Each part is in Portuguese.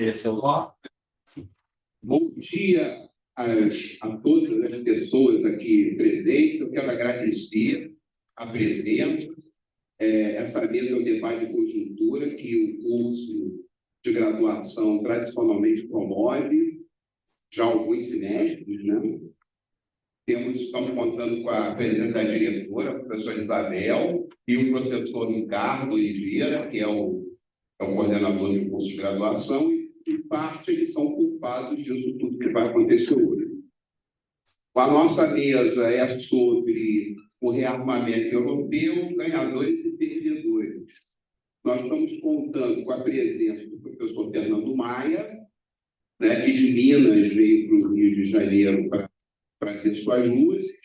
Esse é o... Bom dia a todas as pessoas aqui presentes. Eu quero agradecer a presença. Essa mesa é o debate de conjuntura que o curso de graduação tradicionalmente promove já há alguns semestres, né? Estamos contando com a presença da diretora, a professora Isabel, e o professor Ricardo Oliveira, que é o coordenador do curso de graduação, e, em parte, eles são culpados disso tudo que vai acontecer hoje. A nossa mesa é sobre o rearmamento europeu, ganhadores e perdedores. Nós estamos contando com a presença do professor Fernando Maia, né, que de Minas veio para o Rio de Janeiro para trazer suas luzes,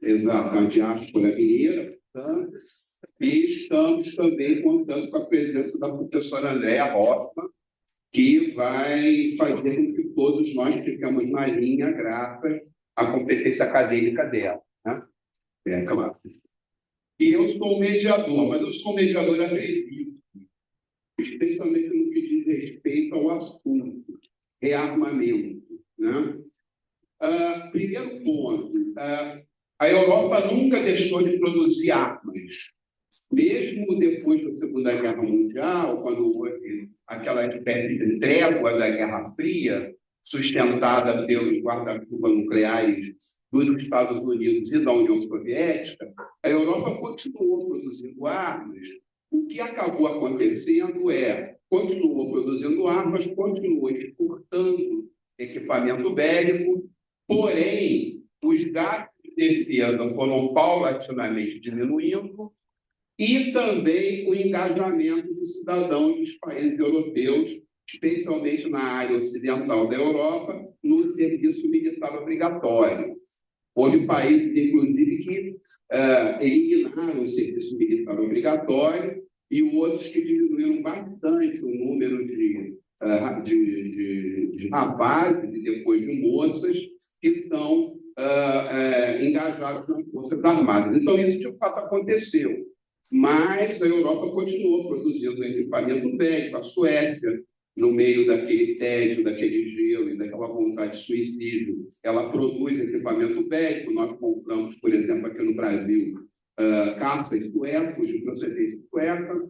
exato, a diáspora mineira, portanto, e estamos também contando com a presença da professora Andréa Hoffmann, que vai fazer com que todos nós fiquemos na linha graças à competência acadêmica dela, né? Claro. E eu sou mediador, mas eu sou mediador atrevido, especialmente no que diz respeito ao assunto, rearmamento, né? Primeiro ponto, a Europa nunca deixou de produzir armas. Mesmo depois da Segunda Guerra Mundial, quando houve aquela espécie de trégua da Guerra Fria, sustentada pelos guarda-chuva nucleares dos Estados Unidos e da União Soviética, a Europa continuou produzindo armas. O que acabou acontecendo continuou produzindo armas, continuou exportando equipamento bélico, porém, os gastos de defesa foram paulatinamente diminuindo e também o engajamento dos cidadãos dos países europeus, especialmente na área ocidental da Europa, no serviço militar obrigatório. Houve países, inclusive, que eliminaram o serviço militar obrigatório e outros que diminuíram bastante o número de rapazes e depois de moças que são engajados nas Forças Armadas. Então, isso de fato aconteceu. Mas a Europa continuou produzindo equipamento bélico. A Suécia, no meio daquele tédio, daquele gelo e daquela vontade de suicídio, ela produz equipamento bélico. Nós compramos, por exemplo, aqui no Brasil, caças suecos de procedência sueca.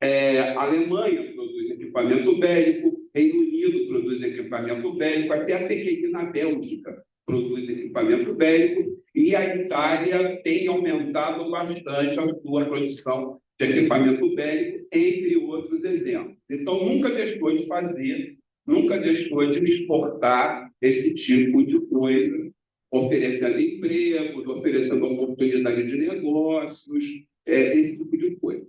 A Alemanha produz equipamento bélico, Reino Unido produz equipamento bélico, até a pequenina Bélgica produz equipamento bélico, e a Itália tem aumentado bastante a sua produção de equipamento bélico, entre outros exemplos. Então, nunca deixou de fazer, nunca deixou de exportar esse tipo de coisa, oferecendo empregos, oferecendo oportunidade de negócios, esse tipo de coisa.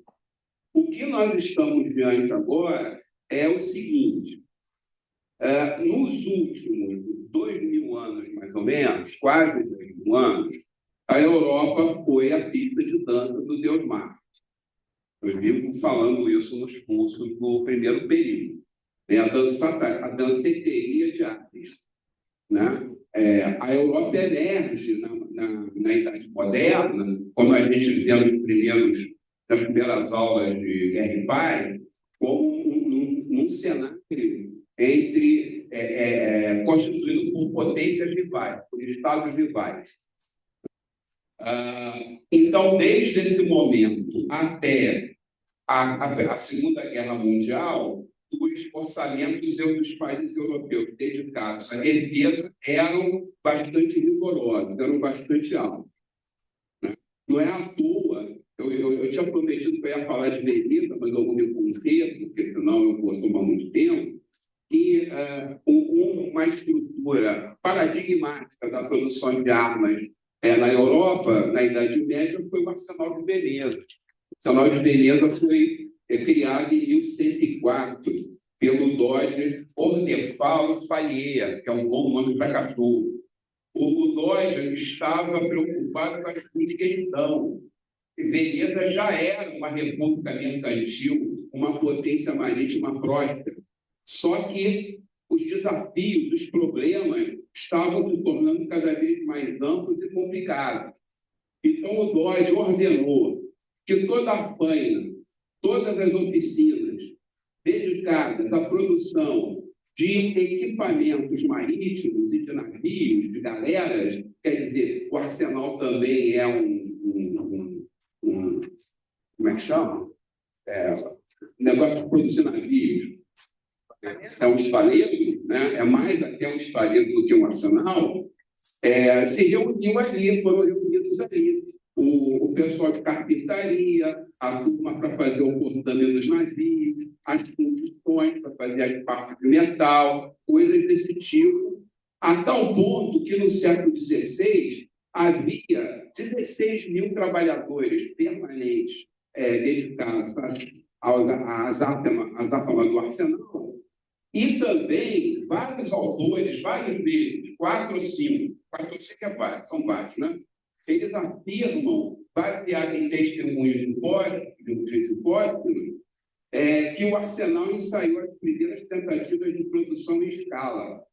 O que nós estamos diante agora é o seguinte: nos últimos 2.000 anos, mais ou menos, quase 2.000 anos, a Europa foi a pista de dança do Deus Marte. Eu vivo falando isso nos cursos do primeiro período. A danceteria de artes, né? A Europa emerge na Idade Moderna, como a gente vê nas primeiras aulas de Guerra e Paz, como num cenário constituído por potências rivais, por estados rivais. Então, desde esse momento até a Segunda Guerra Mundial, os orçamentos dos países europeus dedicados à defesa eram bastante rigorosos, eram bastante altos. Não é à toa, eu tinha prometido que eu ia falar de Benita, mas eu vou me conter, porque senão eu vou tomar muito tempo, que uma estrutura paradigmática da produção de armas na Europa, na Idade Média, foi o Arsenal de Veneza. O Arsenal de Veneza foi criado em 1104 pelo Doge Ornefalo Falier, que é um bom nome para cachorro. O Doge estava preocupado com a seguinte questão: Veneza já era uma república mercantil, uma potência marítima próspera. Só que os desafios, os problemas estavam se tornando cada vez mais amplos e complicados. Então, o Doge ordenou que toda a faina todas as oficinas dedicadas à produção de equipamentos marítimos e de navios, de galeras, quer dizer, o arsenal também é como é que chama? Negócio de produzir navios. É um estaleiro, né? É mais até um estaleiro do que um arsenal. Se reuniu ali, foram reunidos ali o pessoal de carpintaria, a turma para fazer o portame dos navios, as fundições para fazer as partes de metal, coisas desse tipo, a tal ponto que no século XVI havia 16 mil trabalhadores permanentes dedicados às azáfamas do arsenal, e também vários autores, vários deles, 4 ou 5 são vários, né? Eles afirmam, baseado em testemunhos de hipóteses, que o arsenal ensaiou as primeiras tentativas de produção em escala.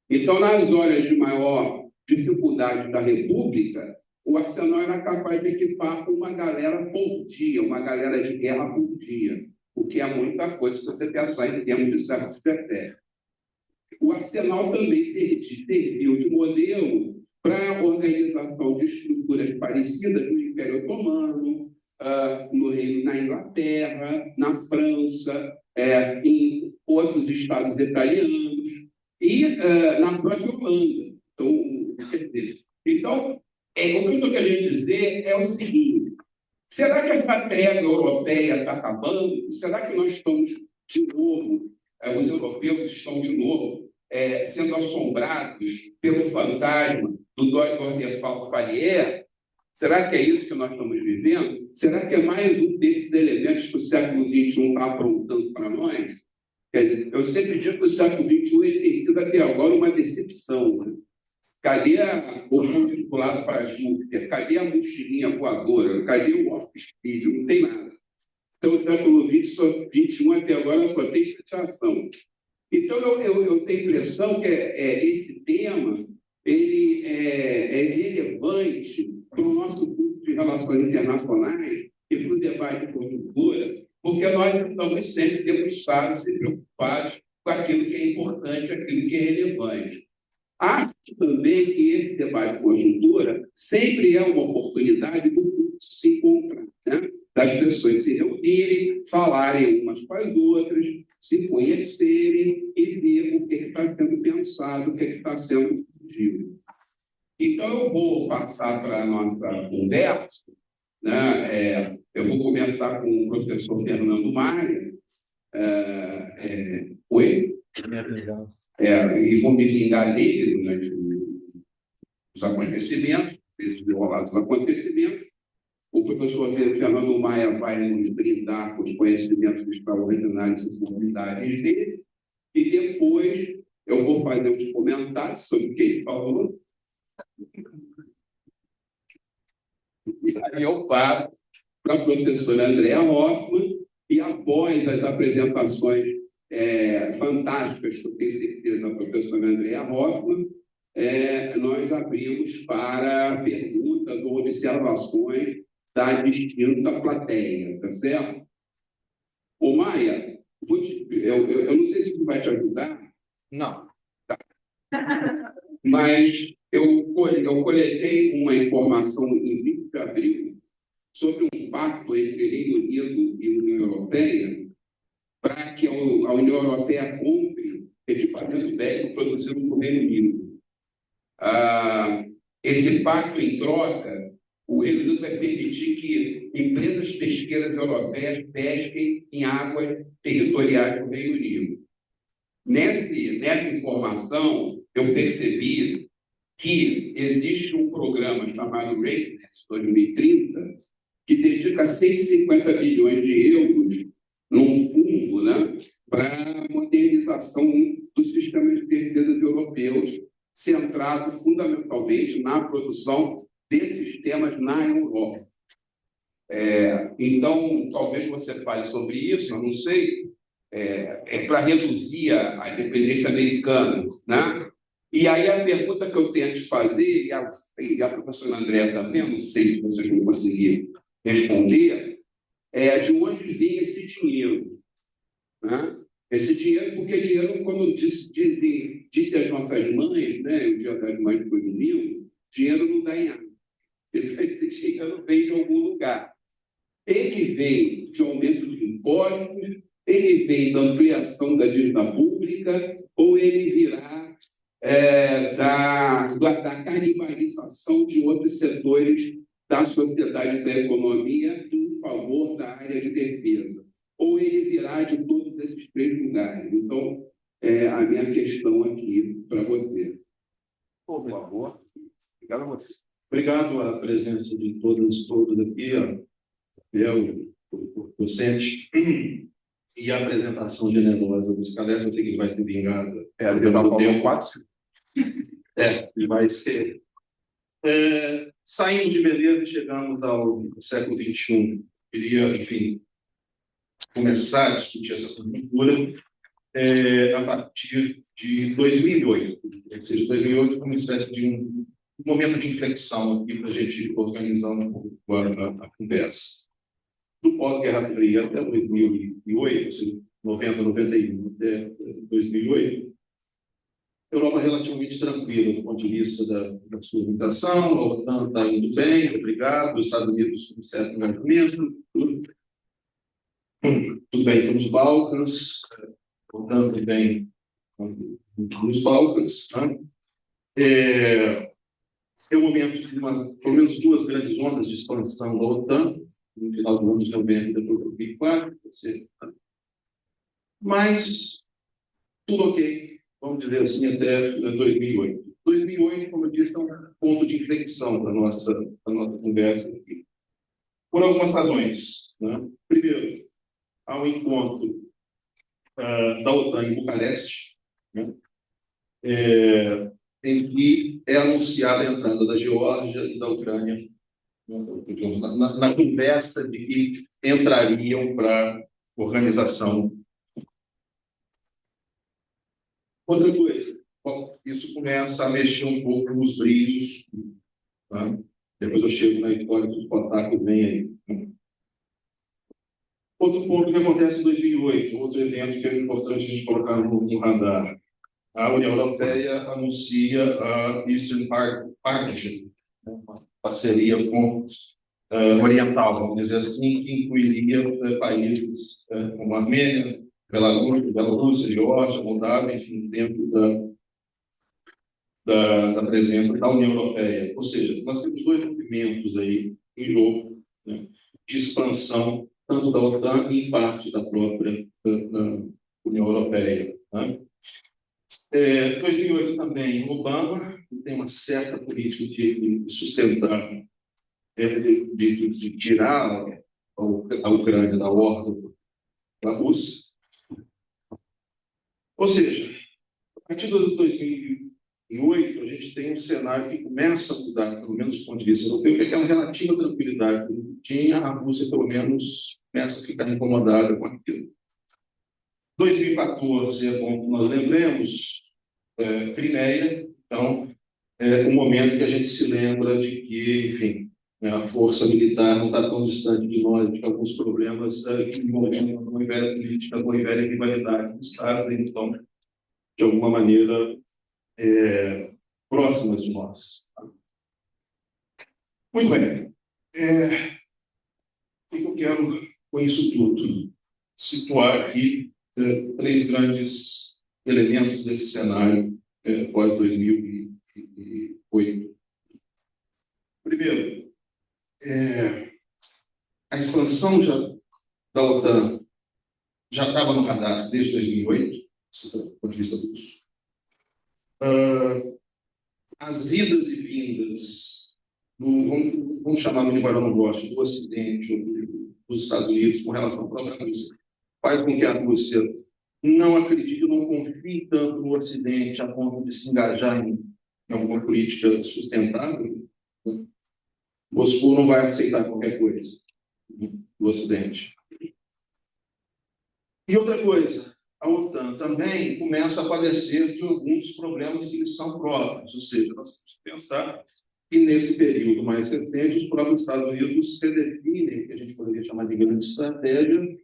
Então, nas horas de maior dificuldade da República, o arsenal era capaz de equipar uma galera por dia, uma galera de guerra por dia, o que é muita coisa se você pensar em termos de século XVII. O arsenal também serviu de modelo para a organização de estruturas parecidas no Império Otomano, na Inglaterra, na França, em outros estados italianos e na própria Holanda. Então, o que eu estou querendo dizer é o seguinte: será que essa trégua europeia está acabando? Será que nós estamos de novo, os europeus estão de novo sendo assombrados pelo fantasma do Dr. de Falier? Será que é isso que nós estamos vivendo? Será que é mais um desses elementos que o século XXI está aprontando para nós? Quer dizer, eu sempre digo que o século XXI tem sido até agora uma decepção, né? Cadê o fundo vinculado para Júpiter? Cadê a mochilinha voadora? Cadê o off-speed? Não tem nada. Então, o século XXI até agora só tem chateação. Então, eu tenho a impressão que esse tema ele é relevante para o nosso curso de Relações Internacionais e para o debate de conjuntura, porque nós estamos sempre debruçados e preocupados com aquilo que é importante, aquilo que é relevante. Acho também que esse debate de conjuntura sempre é uma oportunidade do curso se encontrar, né? Das pessoas se reunirem, falarem umas com as outras, se conhecerem e ver o que está sendo pensado, o que está sendo discutido. Então, eu vou passar para a nossa conversa, né? Eu vou começar com o professor Fernando Maia. Oi? E vou me vingar dele durante os acontecimentos, esses desenrolados acontecimentos. O professor Fernando Maia vai nos brindar com os conhecimentos extraordinários e formidáveis dele, e depois eu vou fazer uns comentários sobre o que ele falou. E aí eu passo para a professora Andréa Hoffmann, e após as apresentações fantásticas, que eu tenho certeza, da professora Andréa Hoffmann, nós abrimos para perguntas ou observações da distinta plateia, tá certo? Ô, Maia, eu não sei se isso vai te ajudar. Não. Tá. Mas eu coletei uma informação em 20 de abril sobre um pacto entre Reino Unido e União Europeia para que a União Europeia compre equipamento bélico produzido no Reino Unido. Esse pacto, em troca, o Reino Unido vai permitir que empresas pesqueiras europeias pesquem em águas territoriais do Reino Unido. Nessa informação, eu percebi que existe um programa chamado RateNet 2030, que dedica 150 bilhões de euros num fundo, né, para a modernização dos sistemas de defesa europeus, centrado fundamentalmente na produção de sistemas na Europa. Então, talvez você fale sobre isso, eu não sei, para reduzir a dependência americana, né? E aí a pergunta que eu tenho a te fazer, e a professora Andréa também, eu não sei se vocês vão conseguir responder, de onde vem esse dinheiro. Né? Esse dinheiro, porque dinheiro, como dizem as nossas mães, né? O Dia das Mães foi domingo, dinheiro não dá em nada. Esse dinheiro vem de algum lugar. Ele vem de aumento de impostos, ele vem da ampliação da dívida pública, ou ele virá da canibalização de outros setores da sociedade e da economia em favor da área de defesa. Ou ele virá de todos esses três lugares. Então, a minha questão aqui para você. Por favor. Obrigado a você. Obrigado à presença de todos aqui, o docente, e a apresentação generosa dos cadernos. Eu sei que vai ser vingada. Eu tenho 4. E vai ser. Saindo de beleza e chegamos ao século XXI. Queria, enfim, começar a discutir essa conjuntura a partir de 2008. Ou seja, 2008 foi uma espécie de um momento de inflexão aqui para a gente organizar um pouco a conversa. Do pós-Guerra Fria até 2008, ou seja, 90, 91 até 2008, Europa relativamente tranquila do ponto de vista da sua limitação, a OTAN está indo bem, obrigado, os Estados Unidos com certo engajamento, tudo bem nos Balcãs, portanto, bem nos Balcãs. É o momento de pelo menos 2 grandes ondas de expansão da OTAN, no final do ano de 90 e depois de 2004, mas tudo ok, vamos dizer assim, até 2008. 2008, como eu disse, é um ponto de inflexão para a nossa conversa aqui, por algumas razões. Né? Primeiro, há um encontro da OTAN em Bucareste, né? Em que é anunciada a entrada da Geórgia e da Ucrânia, na conversa de que entrariam para a organização. Outra coisa, isso começa a mexer um pouco nos brilhos. Tá? Depois eu chego na história que o Potato vem aí. Outro ponto que acontece em 2008, outro evento que é importante a gente colocar no radar. A União Europeia anuncia a Eastern Partnership, uma parceria com oriental, vamos dizer assim, que incluiria países como Armênia, Bielorrússia, Geórgia, Moldávia, enfim, dentro da presença da União Europeia. Ou seja, nós temos 2 movimentos aí em jogo, né, de expansão, tanto da OTAN e em parte da própria União Europeia. Né? 2008 também, Obama tem uma certa política de sustentar, de tirar a Ucrânia da órbita da Rússia. Ou seja, a partir de 2008, a gente tem um cenário que começa a mudar, pelo menos do ponto de vista europeu, que é aquela relativa tranquilidade que tinha, a Rússia, pelo menos, começa a ficar incomodada com aquilo. 2014, é bom que nós lembremos, Crimeia, então, o momento que a gente se lembra de que, enfim, a força militar não está tão distante de nós, de alguns problemas que envolvem uma velha política, uma velha rivalidade dos Estados, então, de alguma maneira, próximas de nós. Muito bem. O que eu quero com isso tudo? Situar aqui 3 grandes elementos desse cenário pós-2008. Primeiro, a expansão da OTAN já estava no radar desde 2008, do ponto de vista russo. As idas e vindas, vamos chamar no linguagem não gosto, do Ocidente ou dos Estados Unidos com relação à própria Rússia, faz com que a Rússia não acredite, não confie tanto no Ocidente a ponto de se engajar em alguma política sustentável. Moscou não vai aceitar qualquer coisa do Ocidente. E outra coisa, a OTAN também começa a padecer de alguns problemas que lhes são próprios, ou seja, nós temos que pensar E, nesse período mais recente, os próprios Estados Unidos redefinem o que a gente poderia chamar de grande estratégia,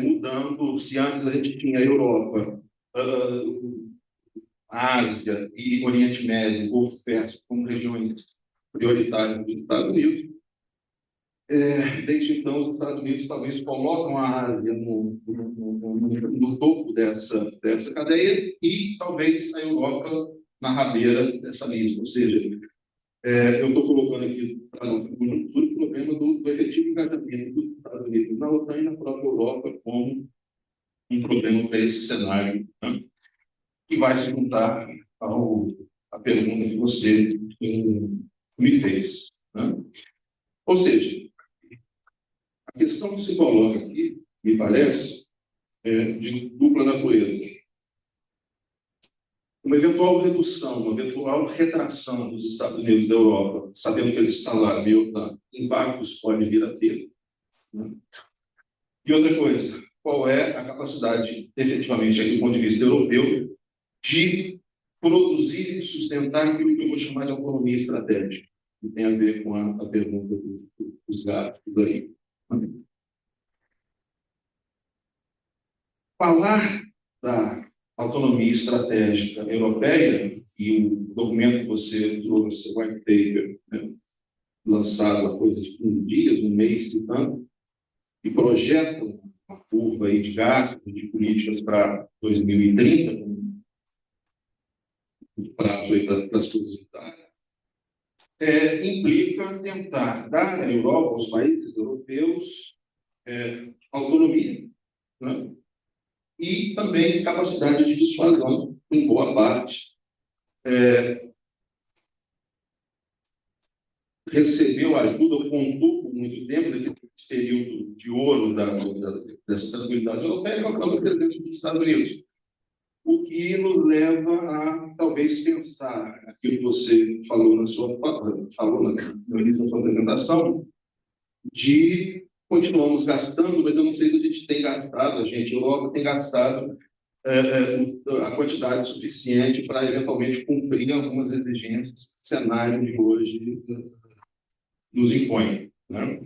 mudando, se antes a gente tinha a Europa, a Ásia e Oriente Médio, Golfo Pérsico, como regiões prioritárias dos Estados Unidos, desde então, os Estados Unidos talvez colocam a Ásia no topo dessa cadeia e talvez a Europa na rabeira dessa lista. Ou seja, eu estou colocando aqui para a nossa conjuntura o problema do efetivo engajamento dos Estados Unidos na OTAN e na própria Europa como um problema para esse cenário, né? Que vai se juntar à pergunta que você me fez, né? Ou seja, a questão que se coloca aqui, me parece, é de dupla natureza. Uma eventual redução, uma eventual retração dos Estados Unidos da Europa, sabendo que eles estão lá, meio impactos pode vir a ter, né? E outra coisa, qual é a capacidade, efetivamente, aqui, do ponto de vista europeu, de produzir e sustentar aquilo que eu vou chamar de autonomia estratégica, que tem a ver com a pergunta dos gastos aí. Falar da autonomia estratégica europeia, e o documento que você trouxe, o white paper, né, lançado há coisa de 15 dias, um mês e tanto, e projeta uma curva aí de gastos, de políticas para 2030, com um prazo aí para as coisas estarem, implica tentar dar à Europa, aos países europeus, autonomia, né? E também capacidade de dissuasão, em boa parte. Recebeu ajuda, contou por muito tempo, nesse período de ouro dessa tranquilidade europeia, com a própria presença dos Estados Unidos. O que nos leva a, talvez, pensar aquilo que você falou no início da sua apresentação, de continuamos gastando, mas eu não sei se a gente tem gastado, a Europa tem gastado a quantidade suficiente para, eventualmente, cumprir algumas exigências que o cenário de hoje nos impõe, né?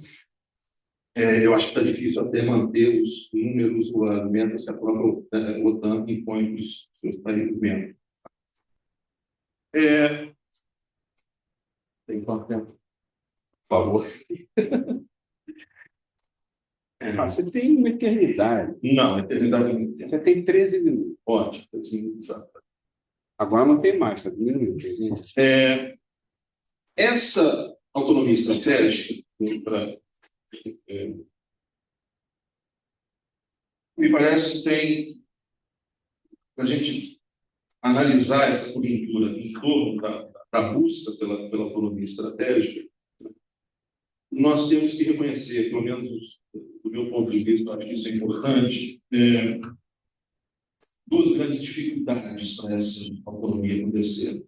Eu acho que está difícil até manter os números ou as metas que a própria OTAN impõe para os seus países membros. Tem quanto tempo? Por favor. Você tem uma eternidade. Não, eternidade é muito tempo. Você tem 13 minutos. Ótimo. Assim, Agora não tem mais, está diminuindo. Essa autonomia estratégica, me parece que tem, para a gente analisar essa conjuntura em torno da busca pela autonomia estratégica, nós temos que reconhecer, pelo menos do meu ponto de vista, acho que isso é importante, duas grandes dificuldades para essa autonomia acontecer.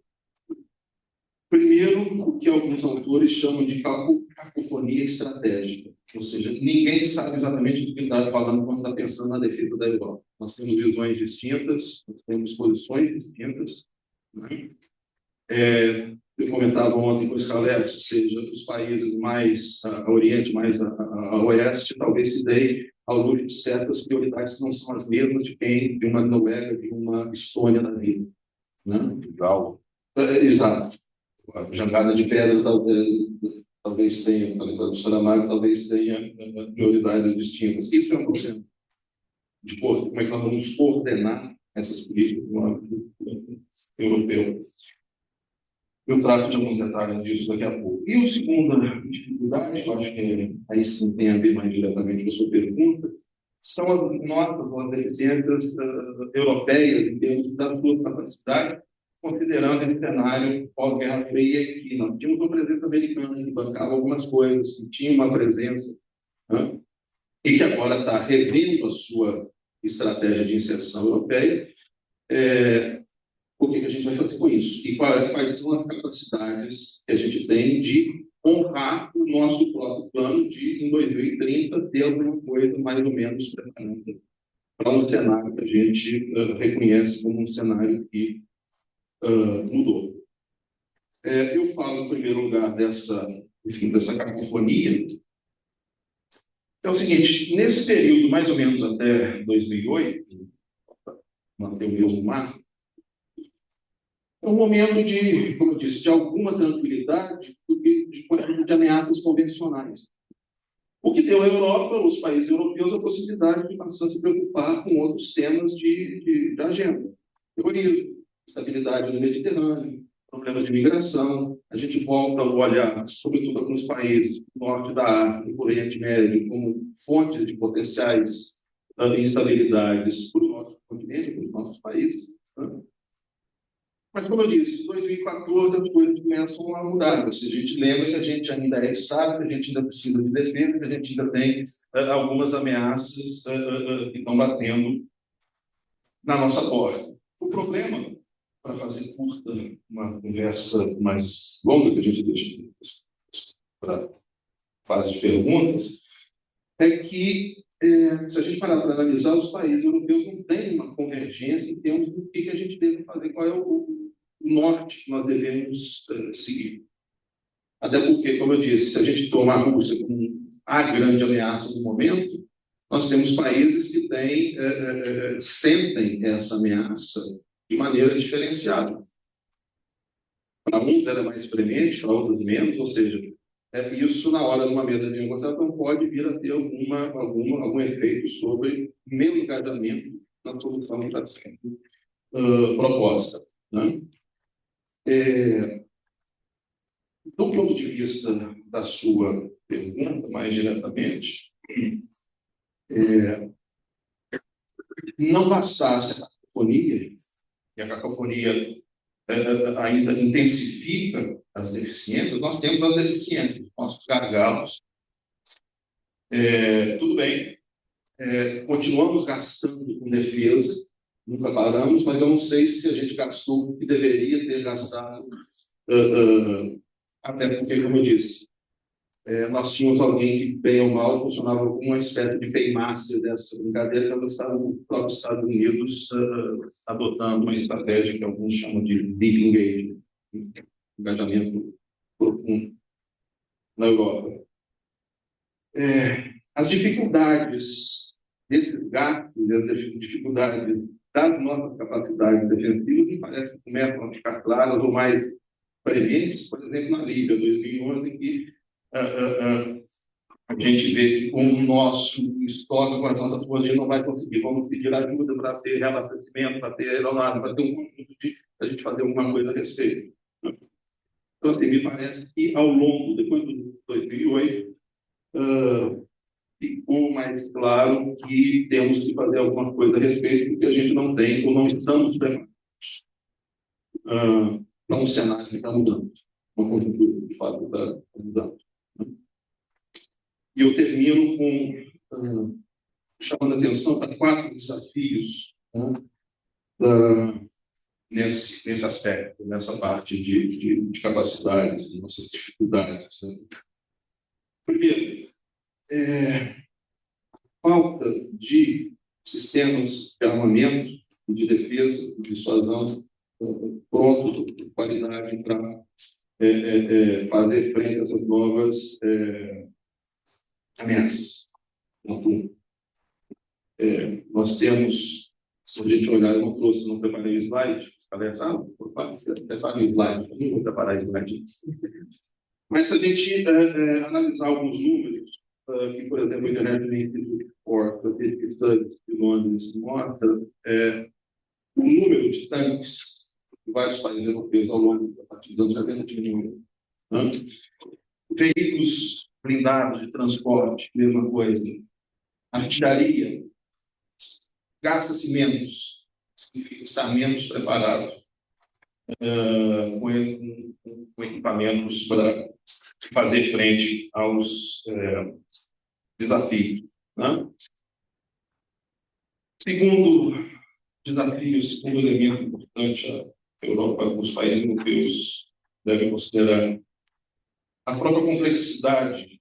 Primeiro, o que alguns autores chamam de cacofonia estratégica, ou seja, ninguém sabe exatamente do que está falando quando está pensando na defesa da Europa. Nós temos visões distintas, nós temos posições distintas, né? Eu comentava ontem com o Scalete, ou seja, os países mais a Oriente, mais a Oeste, talvez se deem ao luz de certas prioridades que não são as mesmas de uma Noruega, de uma Estônia da vida, né? Exato. A jangada de pedra talvez tenha, o Saramago talvez tenha prioridades distintas. Isso é um problema de como é que nós vamos coordenar essas políticas no âmbito europeu. Eu trato de alguns detalhes disso daqui a pouco. E a segunda dificuldade, eu acho que aí sim tem a ver mais diretamente com a sua pergunta, são as deficiências europeias em termos das suas capacidades, considerando esse cenário pós-Guerra Fria, que nós tínhamos uma presença americana que bancava algumas coisas, que tinha uma presença, né, e que agora está revendo a sua estratégia de inserção europeia. O que a gente vai fazer com isso? E quais são as capacidades que a gente tem de honrar o nosso próprio plano de, em 2030, ter alguma coisa mais ou menos preparada para um cenário que a gente reconhece como um cenário que mudou. Eu falo, em primeiro lugar, dessa cacofonia. É o seguinte, nesse período, mais ou menos até 2008, manter o mesmo marco, é um momento de, como eu disse, de alguma tranquilidade de ameaças convencionais. O que deu à Europa, os países europeus, a possibilidade de passar a se preocupar com outros temas de agenda. Terrorismo, estabilidade no Mediterrâneo, problemas de migração. A gente volta a olhar, sobretudo, alguns países do norte da África, do Oriente Médio, como fontes de potenciais instabilidades para o nosso continente, para os nossos países. Né? Mas, como eu disse, em 2014 as coisas começam a mudar. Se a gente lembra que a gente ainda é Estado, que a gente ainda precisa de defesa, que a gente ainda tem algumas ameaças que estão batendo na nossa porta. O problema, para fazer curta uma conversa mais longa, que a gente deixa para fase de perguntas, é que, se a gente parar para analisar, os países europeus não têm uma convergência em termos do que a gente deve fazer, qual é o norte que nós devemos seguir. Até porque, como eu disse, se a gente tomar a Rússia como a grande ameaça do momento, nós temos países que sentem essa ameaça de maneira diferenciada. Para uns ela é mais premente, para outros menos, ou seja, isso na hora de uma mesa de negociação pode vir a ter algum efeito sobre meu engajamento na solução que está sendo proposta. Né? Do ponto de vista da sua pergunta, mais diretamente, não bastasse a cacofonia, e a cacofonia ainda intensifica as deficiências, nós temos as deficiências, nossos gargalos. Tudo bem, continuamos gastando com defesa, nunca paramos, mas eu não sei se a gente gastou o que deveria ter gastado, até porque, como eu disse, nós tínhamos alguém que, bem ou mal, funcionava como uma espécie de paymaster dessa brincadeira, que era o próprio Estados Unidos adotando uma estratégia que alguns chamam de deep engagement, engajamento profundo na Europa. As dificuldades desses gastos, as dificuldades das nossas capacidades defensivas, me parece que começam a ficar claras ou mais prementes, por exemplo, na Líbia, 2011, em que a gente vê que com o nosso estoque, com as nossas forças, não vai conseguir. Vamos pedir ajuda para ter reabastecimento, para ter aeronave, para ter um conjunto de a gente fazer alguma coisa a respeito. Então, assim, me parece que ao longo, depois de 2008, ficou mais claro que temos que fazer alguma coisa a respeito, porque a gente não tem ou não estamos preparados para um cenário que está mudando, uma conjuntura, de fato, está mudando. E eu termino chamando a atenção para 4 desafios, né, nesse aspecto, nessa parte de capacidades, de nossas dificuldades. Né? Primeiro, falta de sistemas de armamento e de defesa, de dissuasão pronto, de qualidade para fazer frente a essas novas ameaças. Nós temos, se a gente olhar, eu não trouxe, não preparei o slide, aliás, preparei o slide, não vou preparar o slide. Mas se a gente analisar alguns números, que, por exemplo, o International Institute for Strategic Studies de Londres mostra, o número de tanques de vários países europeus ao longo da partir dos anos 90 diminuiu. Veículos blindados de transporte, mesma coisa. Artilharia, gasta-se menos, significa estar menos preparado com equipamentos para fazer frente aos desafios. Né? Segundo desafio, segundo elemento importante, a Europa, os países europeus devem considerar a própria complexidade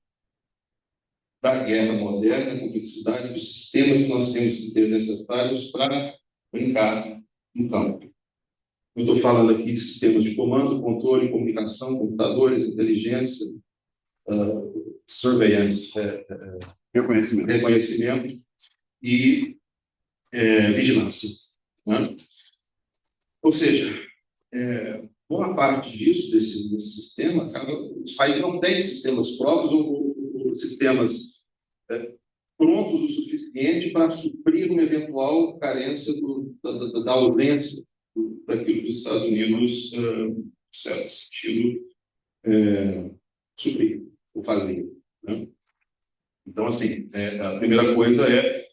da guerra moderna, a complexidade dos sistemas que nós temos que ter necessários para brincar no campo. Eu estou falando aqui de sistemas de comando, controle, comunicação, computadores, inteligência, surveillance, reconhecimento e vigilância, né? Ou seja, boa parte disso, desse sistema, os países não têm sistemas próprios ou sistemas prontos o suficiente para suprir uma eventual carência da ausência daquilo que os Estados Unidos, em certo sentido, suprir ou fazer, né? Então, assim, a primeira coisa é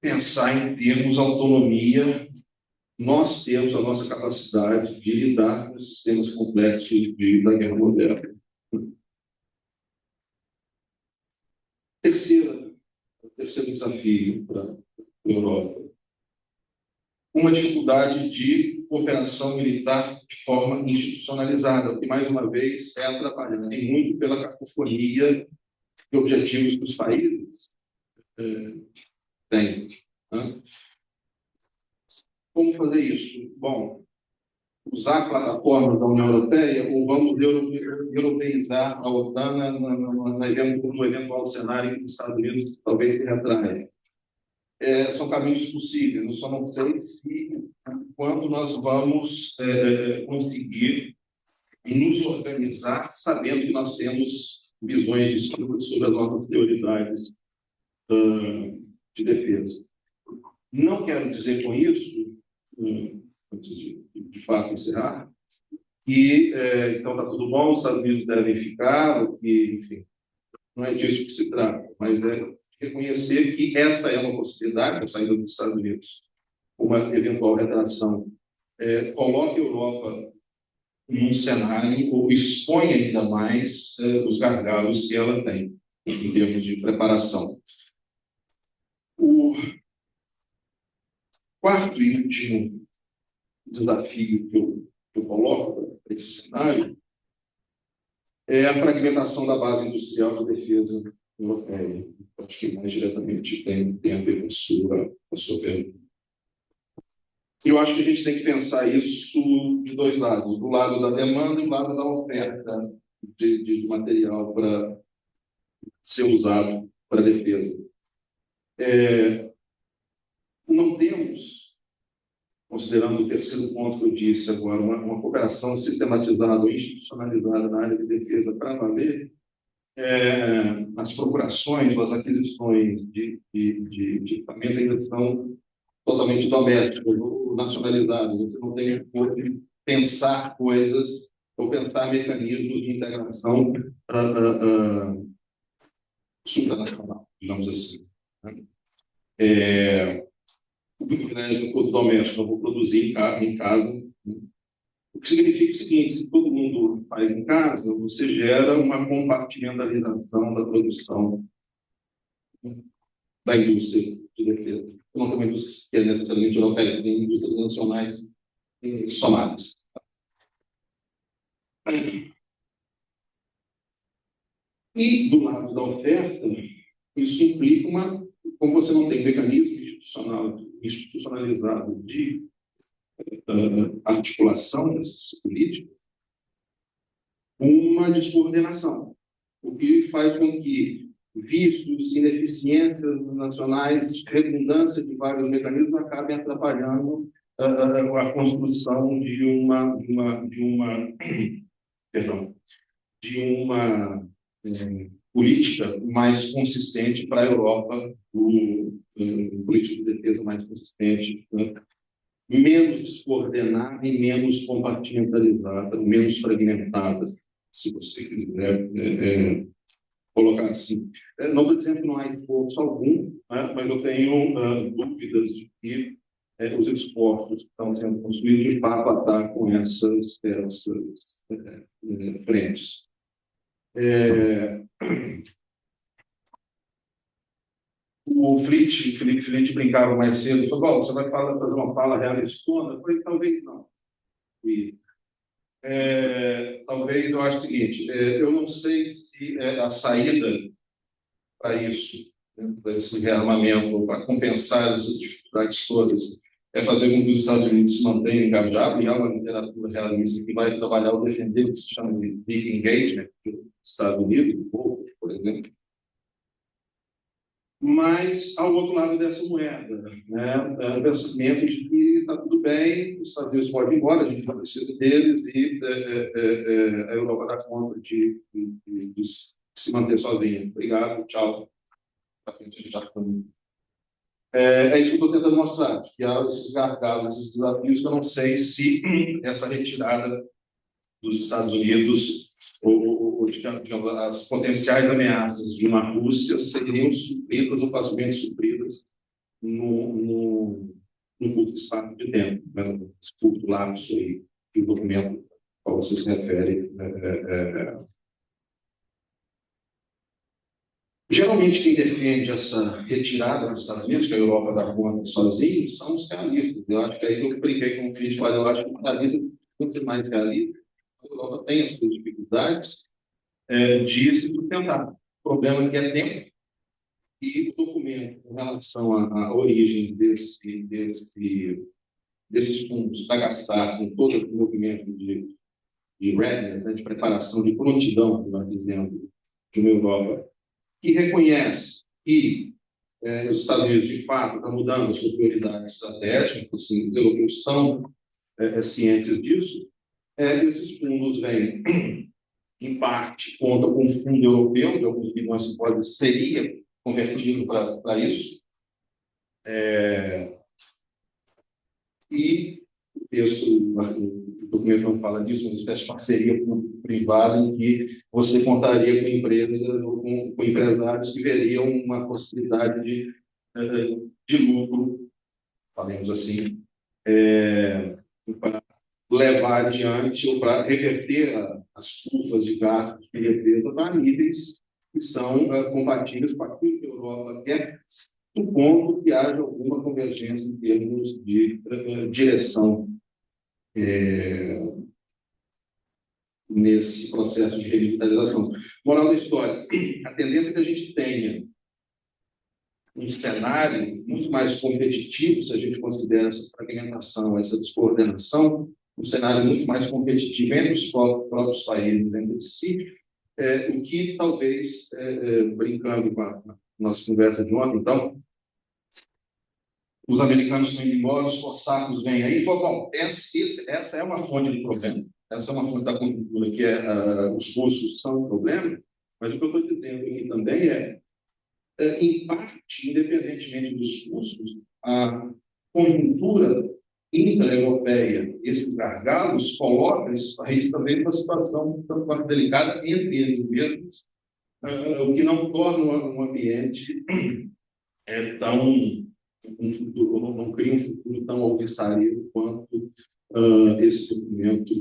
pensar em termos de autonomia. Nós temos a nossa capacidade de lidar com os sistemas complexos da guerra moderna. Terceiro desafio para a Europa: uma dificuldade de cooperação militar de forma institucionalizada, que, mais uma vez, é atrapalhada muito pela cacofonia de objetivos que os países têm, né? Como fazer isso? Bom, usar plataformas da União Europeia ou vamos europeizar a OTAN no eventual cenário em que os Estados Unidos talvez se retraia? São caminhos possíveis, eu só não sei quando nós vamos conseguir nos organizar sabendo que nós temos visões distintas sobre as nossas prioridades de defesa. Não quero dizer com isso, antes de fato encerrar, que então está tudo bom, os Estados Unidos devem ficar, enfim, não é disso que se trata, mas é reconhecer que essa é uma possibilidade, a saída dos Estados Unidos, uma eventual retração, coloque a Europa num cenário ou expõe ainda mais os gargalos que ela tem em termos de preparação. O quarto e último desafio que eu coloco para esse cenário é a fragmentação da base industrial de defesa europeia. Acho que mais diretamente tem a ver com a sua pergunta. Eu acho que a gente tem que pensar isso de dois lados: do lado da demanda e do lado da oferta de material para ser usado para defesa. Não temos, considerando o terceiro ponto que eu disse agora, uma cooperação sistematizada ou institucionalizada na área de defesa para valer. As procurações ou as aquisições de equipamentos ainda são totalmente domésticos ou nacionalizados. Você não tem como pensar coisas ou pensar mecanismos de integração supranacional, digamos assim, né? O privilégio do doméstico, eu vou produzir em casa, né? O que significa o seguinte: se todo mundo faz em casa, você gera uma compartimentalização da produção da indústria de defesa. Não tem uma indústria que é necessariamente europeia, você tem indústrias nacionais somadas. E, do lado da oferta, isso implica como você não tem mecanismo institucionalizado de articulação dessas políticas, uma descoordenação, o que faz com que vistos, ineficiências nacionais, redundância de vários mecanismos acabem atrapalhando a construção de uma política mais consistente para a Europa, política de defesa mais consistente, né? Menos descoordenada e menos compartimentalizada, menos fragmentada, se você quiser colocar assim. Não estou dizendo que não há esforço algum, né, mas eu tenho dúvidas de que os esforços que estão sendo construídos de fato atacam essas frentes. O Felipe Flitt brincava mais cedo, falou: você vai fazer uma fala realistona? Eu falei: talvez não. Talvez eu acho o seguinte: eu não sei se a saída para isso, para esse rearmamento, para compensar essas dificuldades todas, é fazer com que os Estados Unidos se mantenham engajados, e há uma literatura realista que vai trabalhar ou defender o que se chama de big engagement dos Estados Unidos, por exemplo. Mas, ao outro lado dessa moeda, né, o pensamento de que está tudo bem, os Estados Unidos podem ir embora, a gente não precisa deles, e a Europa dá conta de se manter sozinha. Obrigado, tchau. A gente já ficou. É isso que eu estou tentando mostrar, que há esses gargalos, esses desafios, que eu não sei se essa retirada dos Estados Unidos, ou digamos, as potenciais ameaças de uma Rússia seriam supridas ou facilmente supridas no curto espaço de tempo, né? Esse curto lapso aí, que o documento ao qual você se refere. Geralmente, quem defende essa retirada dos Estados Unidos, que a Europa dá conta sozinho, são os realistas. Eu acho que aí eu brinquei com o filho, mas eu acho que o realista tem que ser mais realista. A Europa tem as suas dificuldades de se sustentar. O problema é que é tempo, e o documento em relação à origem desses fundos para gastar com todo o movimento de readiness, né, de preparação, de prontidão, nós dizemos, de uma Europa que reconhece que os Estados Unidos, de fato, estão mudando a sua prioridade estratégica, assim, os europeus estão cientes disso. Esses fundos vêm, em parte, contam com um fundo europeu, de alguns bilhões que seria convertido para isso. E o texto, o documento não fala disso, mas uma espécie de parceria privada em que você contaria com empresas ou com empresários que veriam uma possibilidade de lucro, falemos assim, para levar adiante ou para reverter as curvas de gastos de represa para níveis que são compatíveis com aquilo que a Europa quer, supondo que haja alguma convergência em termos de direção nesse processo de revitalização. Moral da história, a tendência é que a gente tenha um cenário muito mais competitivo, se a gente considera essa fragmentação, essa descoordenação, um cenário muito mais competitivo entre os próprios países, entre si, o que talvez, brincando com a nossa conversa de ontem, então, os americanos estão indo embora, os cossacos vêm aí, e falam, bom, essa é uma fonte de problema, essa é uma fonte da conjuntura, que os russos são um problema, mas o que eu estou dizendo aqui também em parte, independentemente dos custos, a conjuntura intra-europeia, esses gargalos, coloca esses países também numa situação tanto quanto delicada entre eles mesmos, o que não torna um ambiente um futuro, não cria um futuro tão alvissareiro quanto esse documento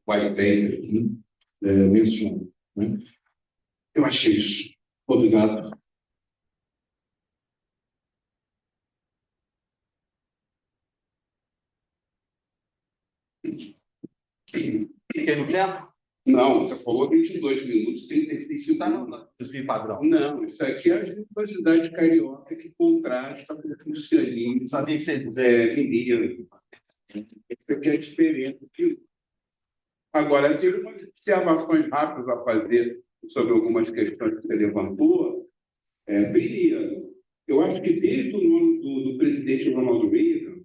white paper menciona. Né? Eu acho que é isso. Obrigado. Fiquei no tempo? Não, você falou 22 minutos, 35 Está no desvio padrão. Não, isso aqui é a universidade carioca que contrasta com o cristianismo. Sabia que você ia dizer. Mineiro. Isso aqui é a diferença. Agora, eu tive umas observações rápidas a fazer sobre algumas questões que você levantou. Primeiro, eu acho que desde o nome do presidente Ronald Reagan,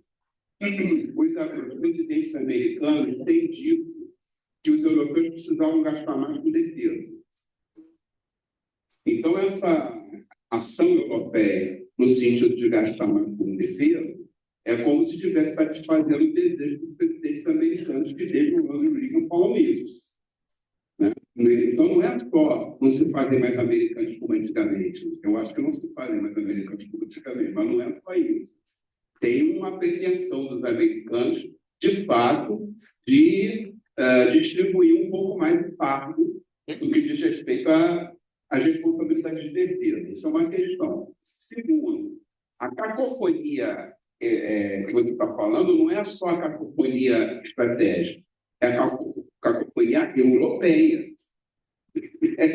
os presidentes americanos têm dito que os europeus precisavam gastar mais com defesa. Então, essa ação europeia, no sentido de gastar mais com defesa, é como se estivesse satisfazendo o desejo dos presidentes americanos que desde o Ronald Reagan falam isso. Né? Então, não é só não se fazem mais americanos como antigamente. Eu acho que não se fazem mais americanos como antigamente, mas não é só isso. Tem uma pretensão dos americanos, de fato, de distribuir um pouco mais de fardo do que diz respeito às responsabilidades de defesa. Isso é uma questão. Segundo, a cacofonia que você está falando não é só a cacofonia estratégica, é a cacofonia europeia,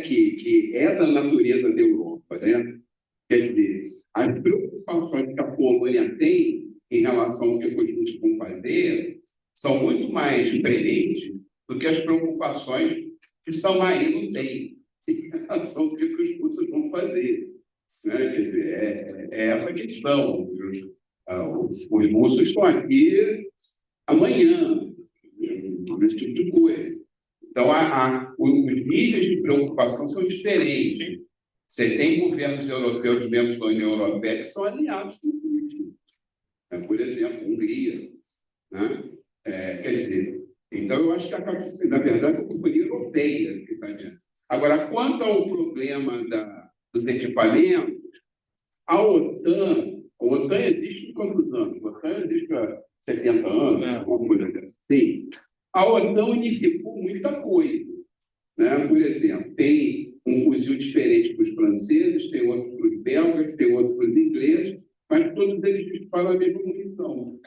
que é da natureza da Europa, né? Quer dizer, as preocupações que a Polônia tem em relação ao que os russos vão fazer são muito mais diferentes do que as preocupações que São Marino tem em relação ao que os russos vão fazer. Né? Quer dizer, é essa a questão. Os russos estão aqui amanhã, esse tipo de coisa. Então, os níveis de preocupação são diferentes. Você tem governos europeus, membros da União Europeia, que são alinhados com o Putin. Por exemplo, Hungria. Né? Quer dizer, então eu acho que na verdade, a Companhia Europeia que está adiante. Agora, quanto ao problema dos equipamentos, a OTAN existe há quantos anos? A OTAN existe há 70 anos, alguma coisa assim. A OTAN unificou muita coisa. Né? Por exemplo, tem um fuzil diferente para os franceses, tem outro para os belgas, tem outro para os ingleses, mas todos eles disparam a mesma munição.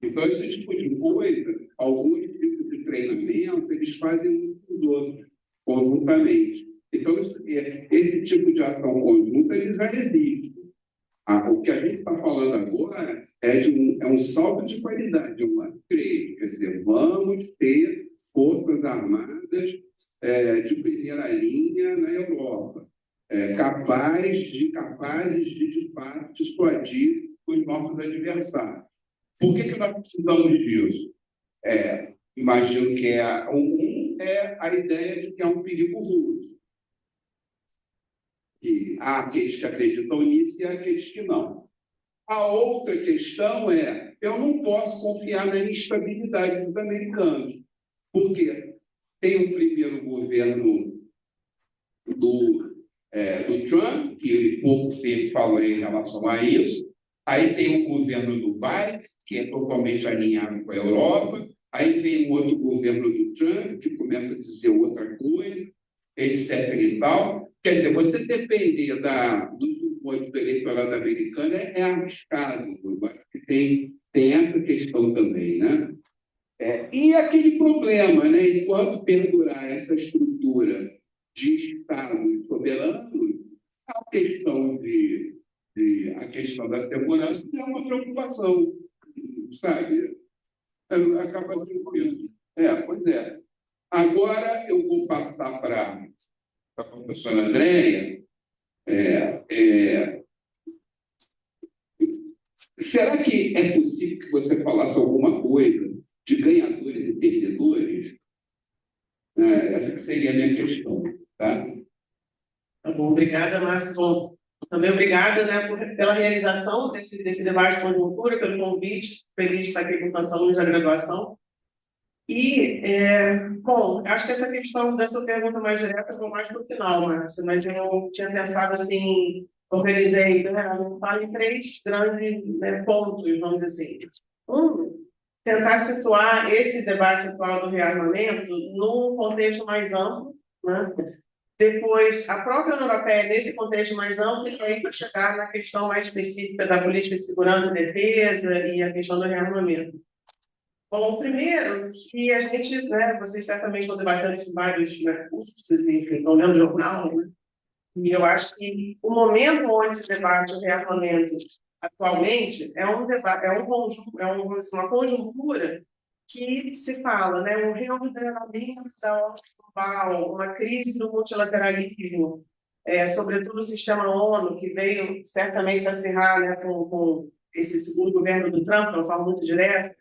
Então, esse tipo de coisa, alguns tipos de treinamento, eles fazem uns com os outros, conjuntamente. Então, esse tipo de ação conjunta, ele já existe. O que a gente está falando agora é um salto de qualidade, um upgrade. Quer dizer, vamos ter forças armadas de primeira linha na Europa, capazes de fato, dissuadir os nossos adversários. Por que nós precisamos disso? Imagino que é a ideia de que é um perigo russo. E há aqueles que acreditam nisso e há aqueles que não. A outra questão eu não posso confiar na instabilidade dos americanos. Por quê? Tem o primeiro governo do Trump, que ele pouco falou em relação a isso. Aí tem o governo do Biden, que é totalmente alinhado com a Europa. Aí vem o outro governo do Trump, que começa a dizer outra coisa, etc. e tal. Quer dizer, você depender dos rumores do eleitorado americano é arriscado. Eu acho que tem essa questão também, né? E aquele problema, né? Enquanto perdurar essa estrutura de Estados soberanos, a questão da segurança é uma preocupação, sabe? Acaba sendo isso. Pois é. Agora eu vou passar para a professora Andréia. Será que é possível que você falasse alguma coisa de ganhadores e perdedores? Essa que seria a minha questão. Tá? Tá bom, obrigada, Márcio. Bom, também obrigada, né, pela realização desse debate de conjuntura, pelo convite. Feliz de estar aqui com tantos alunos da graduação. E, bom, acho que essa questão da sua pergunta mais direta eu vou mais para o final, Márcio, mas eu tinha pensado assim, organizei, falo em três grandes, né, pontos, vamos dizer assim. Tentar situar esse debate atual do rearmamento num contexto mais amplo, né? Depois, a própria União Europeia, nesse contexto mais amplo, e aí para chegar na questão mais específica da política de segurança e defesa e a questão do rearmamento. Bom, primeiro, que a gente, né, vocês certamente estão debatendo isso em vários, né, cursos, enfim, estão lendo jornal, né? E eu acho que o momento onde se debate o rearmamento atualmente é um debate, uma conjuntura que se fala, né, um reordenamento da ordem global, uma crise do multilateralismo, sobretudo o sistema ONU, que veio certamente se acirrar, né, com esse segundo governo do Trump, de uma forma muito direta,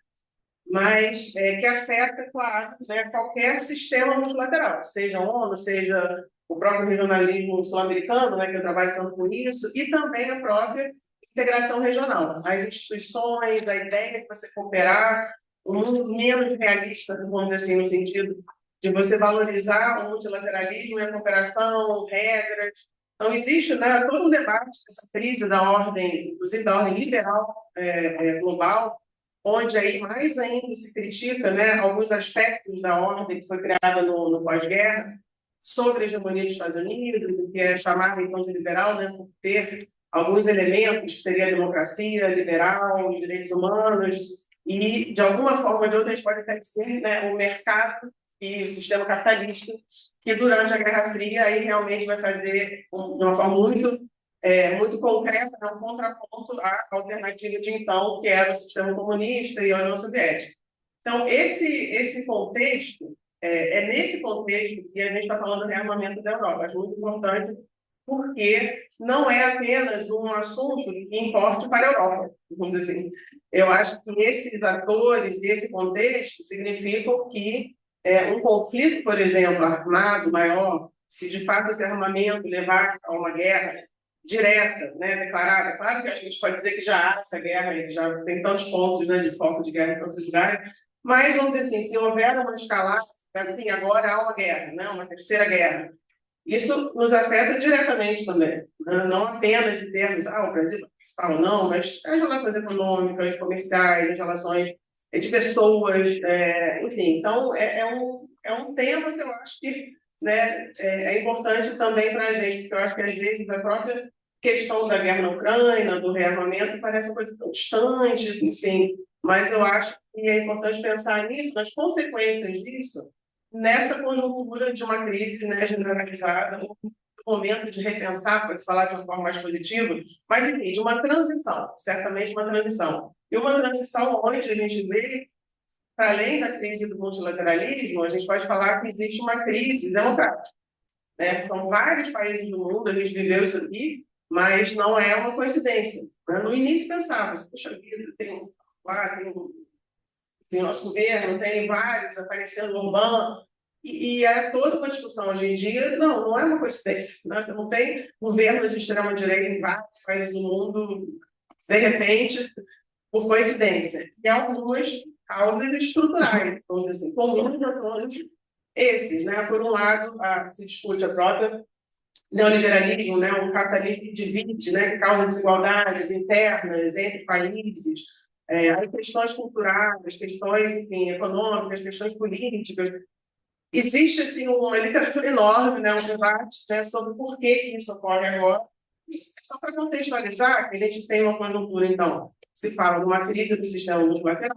mas que afeta, claro, né, qualquer sistema multilateral, seja a ONU, seja o próprio regionalismo sul-americano, né, que eu trabalho tanto com isso, e também a própria integração regional, as instituições, a ideia de você cooperar, um mundo menos realista, vamos dizer assim, no sentido de você valorizar o multilateralismo e a cooperação, regras. Então, existe, né, todo um debate dessa crise da ordem, inclusive da ordem liberal global, onde aí mais ainda se critica, né, alguns aspectos da ordem que foi criada no pós-guerra, sobre a hegemonia dos Estados Unidos, o que é chamado então de liberal, né, por ter alguns elementos que seria a democracia liberal, os direitos humanos, e de alguma forma ou de outra a gente pode até dizer, né, o mercado e o sistema capitalista, que durante a Guerra Fria aí realmente vai fazer de uma forma muito muito concreta, um contraponto à alternativa de então, que era o sistema comunista e a União Soviética. Então, esse contexto, é nesse contexto que a gente está falando do rearmamento da Europa. Acho muito importante, porque não é apenas um assunto que importe para a Europa, vamos dizer assim. Eu acho que esses atores e esse contexto significam que um conflito, por exemplo, armado maior, se de fato esse armamento levar a uma guerra direta, né, declarada, claro que a gente pode dizer que já há essa guerra, e já tem tantos pontos, né, de foco de guerra em tantos lugares, mas vamos dizer assim, se houver uma escalada, assim, agora há uma guerra, né, uma terceira guerra, isso nos afeta diretamente também, né? Não apenas em termos, o Brasil é principal, não, mas as relações econômicas, comerciais, as relações de pessoas, enfim. Então, é um tema que eu acho que, né, é importante também para a gente, porque eu acho que às vezes a própria questão da guerra na Ucrânia, do rearmamento, parece uma coisa tão distante, assim, mas eu acho que é importante pensar nisso, nas consequências disso, nessa conjuntura de uma crise, né, generalizada, um momento de repensar, pode falar de uma forma mais positiva, mas, enfim, de uma transição, certamente uma transição. E uma transição onde a gente vê, para além da crise do multilateralismo, a gente pode falar que existe uma crise democrática, né? São vários países do mundo, a gente viveu isso aqui, mas não é uma coincidência, né? No início pensava, puxa vida, tem o nosso governo, tem vários aparecendo no Orbán, e é toda uma discussão hoje em dia, não é uma coincidência, né? Você não tem governos de extrema-direita em vários países do mundo, de repente, por coincidência. E algumas causas estruturais, vamos dizer assim, comuns a todos esses, né? Por um lado, se discute a própria neoliberalismo, né? Um capitalismo que divide, né? Que causa desigualdades internas entre países, aí questões culturais, questões, enfim, econômicas, questões políticas. Existe, assim, uma literatura enorme, né, um debate, né, sobre por que isso ocorre agora. E só para contextualizar, que a gente tem uma conjuntura, então, se fala de uma crise do sistema multilateral,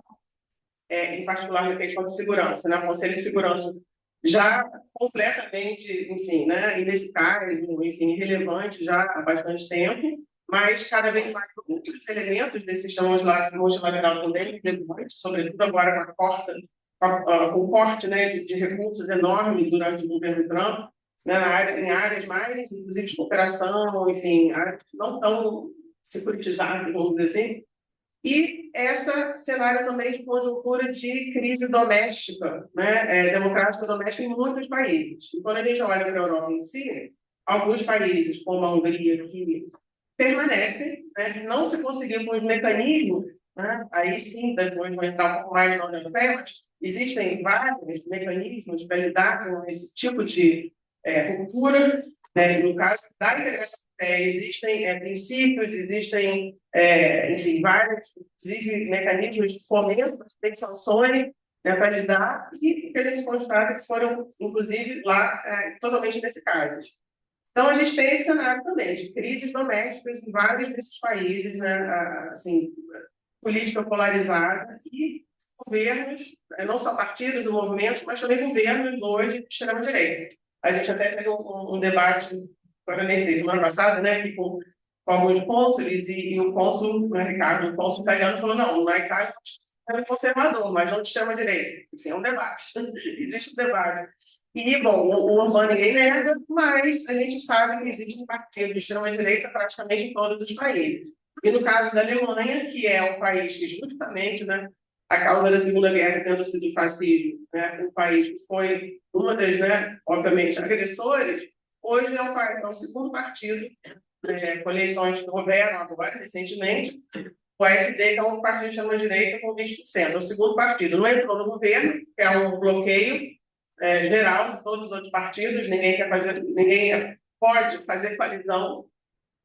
em particular na questão de segurança, né, o Conselho de Segurança já completamente, enfim, né, ineficaz, enfim, irrelevante já há bastante tempo, mas cada vez mais muitos elementos desse sistema multilateral também relevantes, sobretudo agora com a porta com o corte, né, de recursos enorme durante o governo Trump, né, em áreas mais, inclusive, de cooperação, enfim, áreas não tão securitizadas, vamos dizer assim, e esse cenário também de conjuntura de crise doméstica, né, democrática doméstica em muitos países. E quando a gente olha para a Europa em si, alguns países, como a Hungria, que permanecem, né, não se conseguiu com os mecanismos, né, aí sim, depois vou entrar um pouco mais na União Europeia, mas existem vários mecanismos para lidar com esse tipo de ruptura, né, no caso da integração, existem princípios, existem, enfim, vários, inclusive, mecanismos de fomento, de sanções, né, para lidar, e que a gente constata que foram, inclusive, lá totalmente ineficazes. Então, a gente tem esse cenário também de crises domésticas em vários desses países, né, assim, política polarizada e governos, não só partidos e movimentos, mas também governos hoje de extrema-direita. A gente até teve um debate, agora nem sei, semana passada, né, aqui com alguns cônsules, e o cônsul, né, Ricardo, o cônsul italiano, falou: não, na Itália é conservador, mas não de extrema-direita. Enfim, é um debate, existe um debate. E, bom, o Orbán ninguém nega, mas a gente sabe que existe um partido de extrema-direita praticamente em todos os países. E no caso da Alemanha, que é um país que justamente, né, a causa da Segunda Guerra tendo sido o fascismo, né, um país que foi uma das, né, obviamente, agressores, hoje é o segundo partido, com eleições que houveram agora, recentemente, o AfD, que é um partido de extrema-direita, com 20%. É o segundo partido. Não entrou no governo, que é um bloqueio geral de todos os outros partidos, ninguém pode fazer coalizão,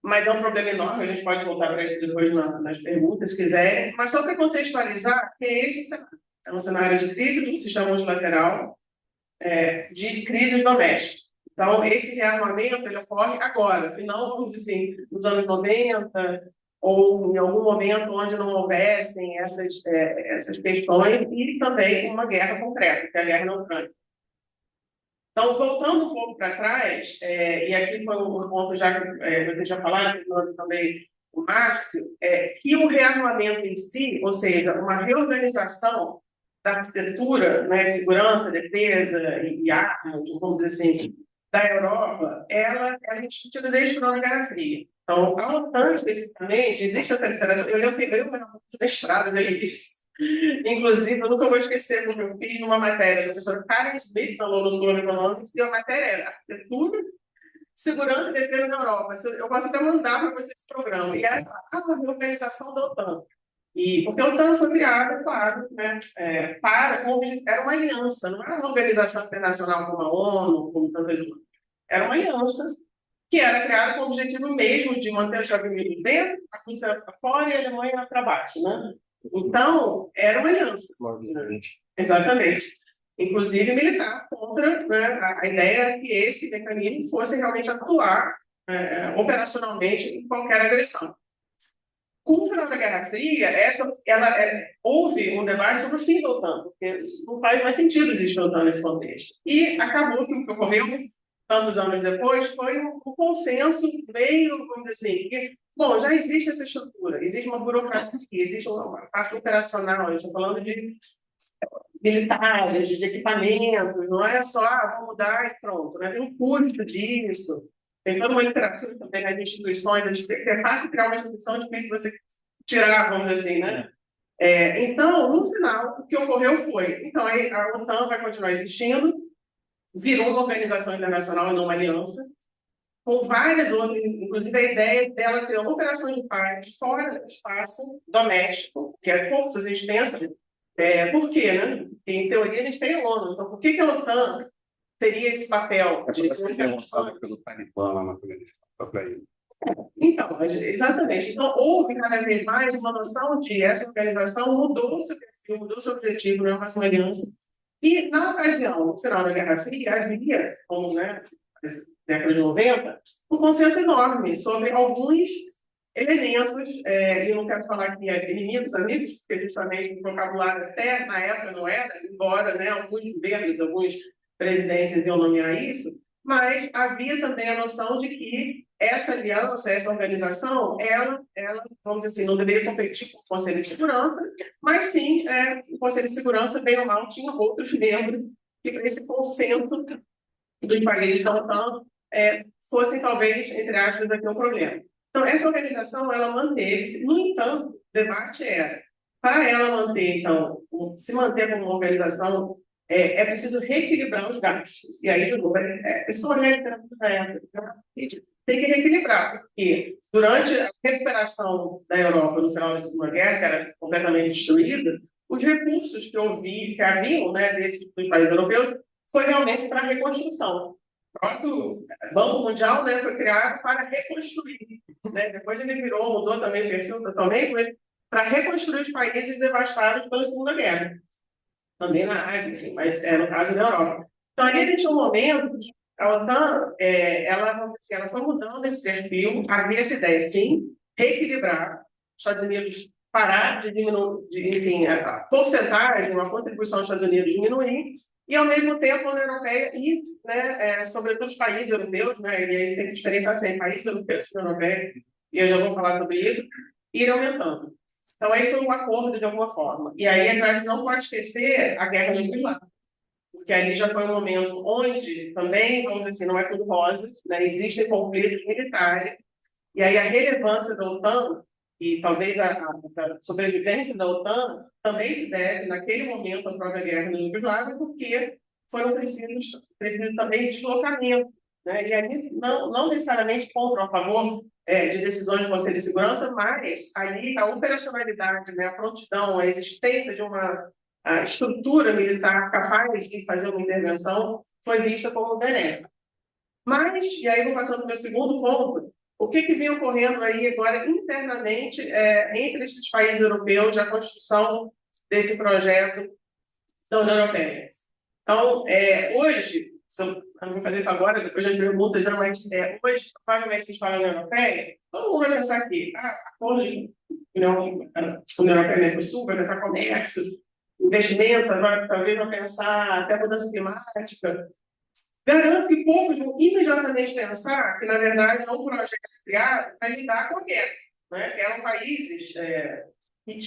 mas é um problema enorme, a gente pode voltar para isso depois nas perguntas, se quiserem. Mas só para contextualizar, que é esse cenário. É um cenário de crise do sistema multilateral, de crises domésticas. Então, esse rearmamento ele ocorre agora, e não, vamos dizer assim, nos anos 90, ou em algum momento onde não houvessem essas questões, e também uma guerra concreta, que é a guerra na Ucrânia. Então, voltando um pouco para trás, e aqui foi um ponto já que você já falaram, também o Márcio, que o rearmamento em si, ou seja, uma reorganização da arquitetura, né, de segurança, defesa e armas, vamos dizer assim, da Europa, ela instituiu desde a Segunda Guerra Fria. Então, a OTAN, especificamente, existe essa literatura, eu peguei uma mestrado isso. Inclusive, eu nunca vou esquecer que eu fiz uma matéria do professor Karen Smith, falou no School of Economics, e a matéria era arquitetura, segurança e defesa na Europa. Eu posso até mandar para vocês esse programa. E era a organização da OTAN. Porque a OTAN foi criada, claro, né, era uma aliança, não era uma organização internacional como a ONU, como tantas outras. Era uma aliança que era criada com o objetivo mesmo de manter os Estados Unidos dentro, a Rússia para fora e a Alemanha para baixo, né? Então, era uma aliança. Exatamente. Inclusive militar, contra, né, a ideia era que esse mecanismo fosse realmente atuar operacionalmente em qualquer agressão. Com o final da Guerra Fria, houve um debate sobre o fim da OTAN, porque não faz mais sentido existir a OTAN nesse contexto. E acabou que o que ocorreu tantos anos depois foi um consenso meio, vamos dizer assim, que, bom, já existe essa estrutura, existe uma burocracia, existe uma parte operacional, eu estou falando de militares, de equipamentos, não é só, vamos mudar e pronto, né? Tem um custo disso, tem toda uma literatura também nas instituições, é fácil criar uma instituição, difícil você tirar, vamos dizer assim, né? Então, no final, o que ocorreu foi, então, a OTAN vai continuar existindo, virou uma organização internacional e não uma aliança, com várias outras, inclusive a ideia dela ter operações de paz fora do espaço doméstico, que é pouco, se a gente pensa, por quê, né? Porque, em teoria, a gente tem a ONU, então por que a OTAN teria esse papel de operações? Pelo Talibã lá na Afeganistão. Então, exatamente. Então, houve cada vez mais uma noção de essa organização mudou seu perfil, mudou seu objetivo, não é mais uma aliança. E, na ocasião, no final da Guerra Fria, havia, como nas décadas de 90, um consenso enorme sobre alguns elementos, e eu não quero falar aqui inimigos, amigos, porque justamente o vocabulário até na época não era, embora, né, alguns governos, alguns presidentes iam nomear isso, mas havia também a noção de que essa aliança, essa organização, ela vamos dizer assim, não deveria competir com o Conselho de Segurança, mas sim, o Conselho de Segurança, bem ou mal, tinha outros membros que, para esse consenso dos países da OTAN, fossem, talvez, entre aspas, aqui um problema. Então, essa organização, ela manteve-se. No entanto, o debate era, para ela manter, então, se manter como uma organização, é preciso reequilibrar os gastos. E aí, de novo, isso é a literatura da época. Tem que reequilibrar, porque durante a recuperação da Europa no final da Segunda Guerra, que era completamente destruída, os recursos que haviam, né, dos países europeus foi realmente para a reconstrução. O próprio Banco Mundial, né, foi criado para reconstruir. Né? Depois ele mudou também o perfil totalmente, mas para reconstruir os países devastados pela Segunda Guerra. Também na Ásia, enfim, mas no caso da Europa. Então, aí a gente tinha um momento que a OTAN, ela foi mudando esse perfil, havia essa ideia, sim, reequilibrar, os Estados Unidos parar de diminuir, enfim, a porcentagem, a contribuição dos Estados Unidos diminuir, e, ao mesmo tempo, a União Europeia e, né, sobretudo os países europeus, né, e aí tem que diferenciar assim, países europeus e União Europeia, e eu já vou falar sobre isso, ir aumentando. Então, esse foi um acordo de alguma forma. E aí a gente não pode esquecer a guerra nuclear, porque ali já foi um momento onde também, vamos dizer assim, não é tudo rosa, né, existem conflitos militares, e aí a relevância da OTAN e talvez a sobrevivência da OTAN também se deve, naquele momento, à própria guerra na Iugoslávia, porque foram precisos também de deslocamento. Né? E aí, não necessariamente contra ou a favor de decisões do Conselho de Segurança, mas ali a operacionalidade, né, a prontidão, a existência de uma estrutura militar capaz de fazer uma intervenção foi vista como benéfica. Mas, e aí vou passando para o meu segundo ponto, o que vinha ocorrendo aí agora internamente entre esses países europeus, a construção desse projeto da União Europeia. Então, hoje, eu não vou fazer isso agora, depois das perguntas, já, mas hoje, provavelmente, se fala União Europeia, todo mundo vai pensar aqui, acordo de União Europeia e Mercosul, vai pensar comércio, investimento, talvez vai pensar até mudança climática. Garanto que poucos vão imediatamente pensar que, na verdade, é um projeto criado para lidar com a guerra, né? Que eram países que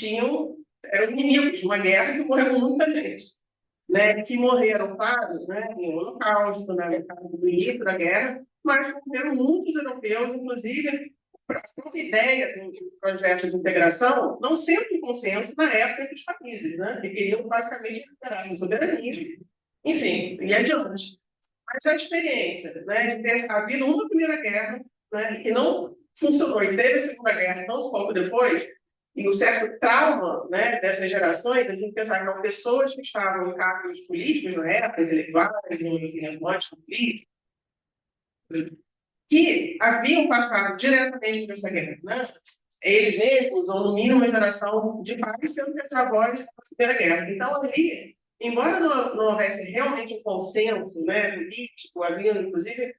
eram inimigos de uma guerra que morreu muita gente, né? Que morreram, claro, né? Em Holocausto, né? No caso do início da guerra, mas morreram muitos europeus, inclusive a própria ideia do projeto de integração não sempre consenso na época entre os países, né? Que queriam basicamente recuperar sua soberania, enfim, e adiante. Mas a experiência, né, de ter havido uma primeira guerra, né, que não funcionou, e teve a segunda guerra tão pouco depois, e o certo trauma, né, dessas gerações, a gente pensar que eram pessoas que estavam em cargos políticos na época, intelectuais, intelectuais políticos, que haviam passado diretamente por essa guerra, né? Eles mesmos, ou no mínimo uma geração de pais, sendo avós da Primeira Guerra. Então, ali, embora não houvesse realmente um consenso, né, político, havia, inclusive,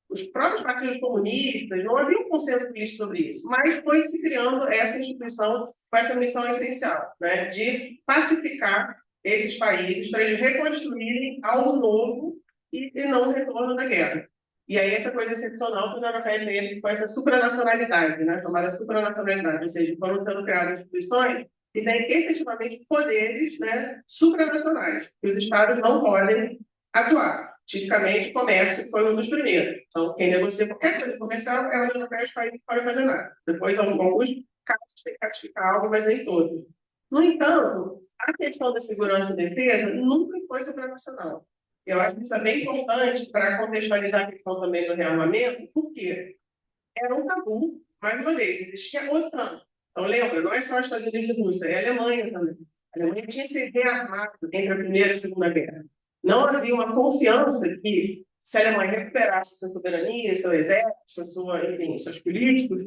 os próprios partidos comunistas, não havia um consenso político sobre isso, mas foi se criando essa instituição com essa missão essencial, né, de pacificar esses países para eles reconstruírem algo novo e não o retorno da guerra. E aí essa coisa excepcional que o União Europeia teve com essa supranacionalidade, né? Chamada supranacionalidade, ou seja, foram sendo criadas instituições que têm efetivamente poderes, né, supranacionais, que os Estados não podem atuar. Tipicamente, o comércio foi um dos primeiros. Então, quem negocia qualquer coisa comercial é a União Europeia, os países não podem fazer nada. Depois, alguns casos têm que ratificar algo, mas nem todos. No entanto, a questão da segurança e defesa nunca foi supranacional. Eu acho que isso é bem importante para contextualizar a questão também do rearmamento, porque era um tabu, mais uma vez, existia a OTAN. Então, lembra, não é só os Estados Unidos e Rússia, é a Alemanha também. A Alemanha tinha se rearmado entre a Primeira e a Segunda Guerra. Não havia uma confiança que, se a Alemanha recuperasse sua soberania, seu exército, enfim, seus políticos,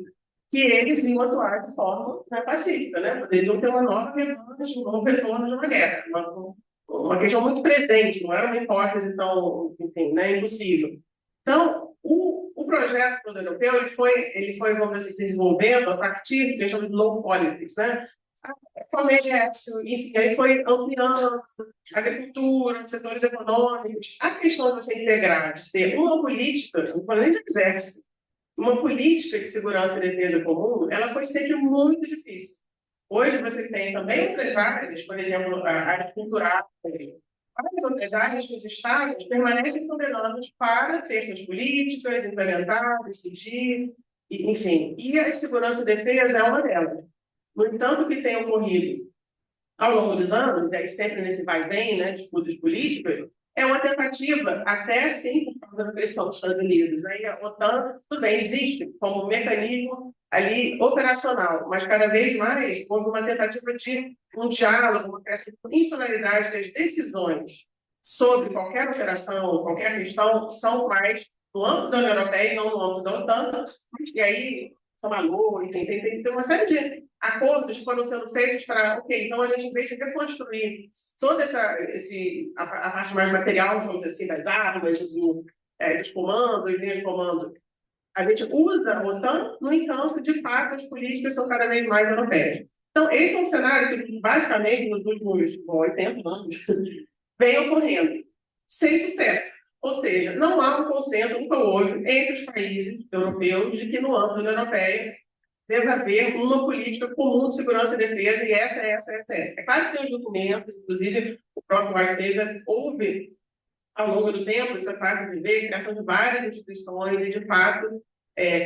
que eles iam atuar de forma, né, pacífica, né? Poderiam ter uma nova revanche, um novo retorno de uma guerra, uma questão muito presente, não era uma hipótese tão, enfim, né, impossível. Então, o projeto todo europeu ele foi, vamos dizer, se desenvolvendo a partir do que chama de low politics, né? Comércio, enfim, aí foi ampliando agricultura, setores econômicos. A questão de você integrar, de ter uma política, não falo nem de exército, uma política de segurança e defesa comum, ela foi sempre muito difícil. Hoje você tem também outras áreas, por exemplo, a área cultural, várias outras áreas que os estados permanecem soberanos para ter suas políticas, implementar, decidir, enfim. E a segurança e defesa é uma delas. No entanto, o que tem ocorrido ao longo dos anos, e aí sempre nesse vai-vem, né, disputas políticas, é uma tentativa, até sim, por causa da pressão dos Estados Unidos. Aí a OTAN, tudo bem, existe como mecanismo ali operacional, mas cada vez mais houve uma tentativa de um diálogo, uma institucionalidade que as decisões sobre qualquer operação, qualquer questão, são mais no âmbito da União Europeia e não no âmbito da OTAN, e aí, enfim, tem uma série de acordos que foram sendo feitos para, ok, então a gente, em vez de reconstruir toda a parte mais material, vamos dizer assim, das armas, dos comandos, linhas de comando, a gente usa a OTAN, no entanto, de fato, as políticas são cada vez mais europeias. Então, esse é um cenário que, basicamente, nos últimos 80 anos, vem ocorrendo, sem sucesso. Ou seja, não há um consenso, nunca houve, entre os países europeus de que, no âmbito da União Europeia, deve haver uma política comum de segurança e defesa, e essa. É claro que tem os documentos, inclusive o próprio White Paper, houve, ao longo do tempo, isso é fácil de ver, a criação de várias instituições, e, de fato,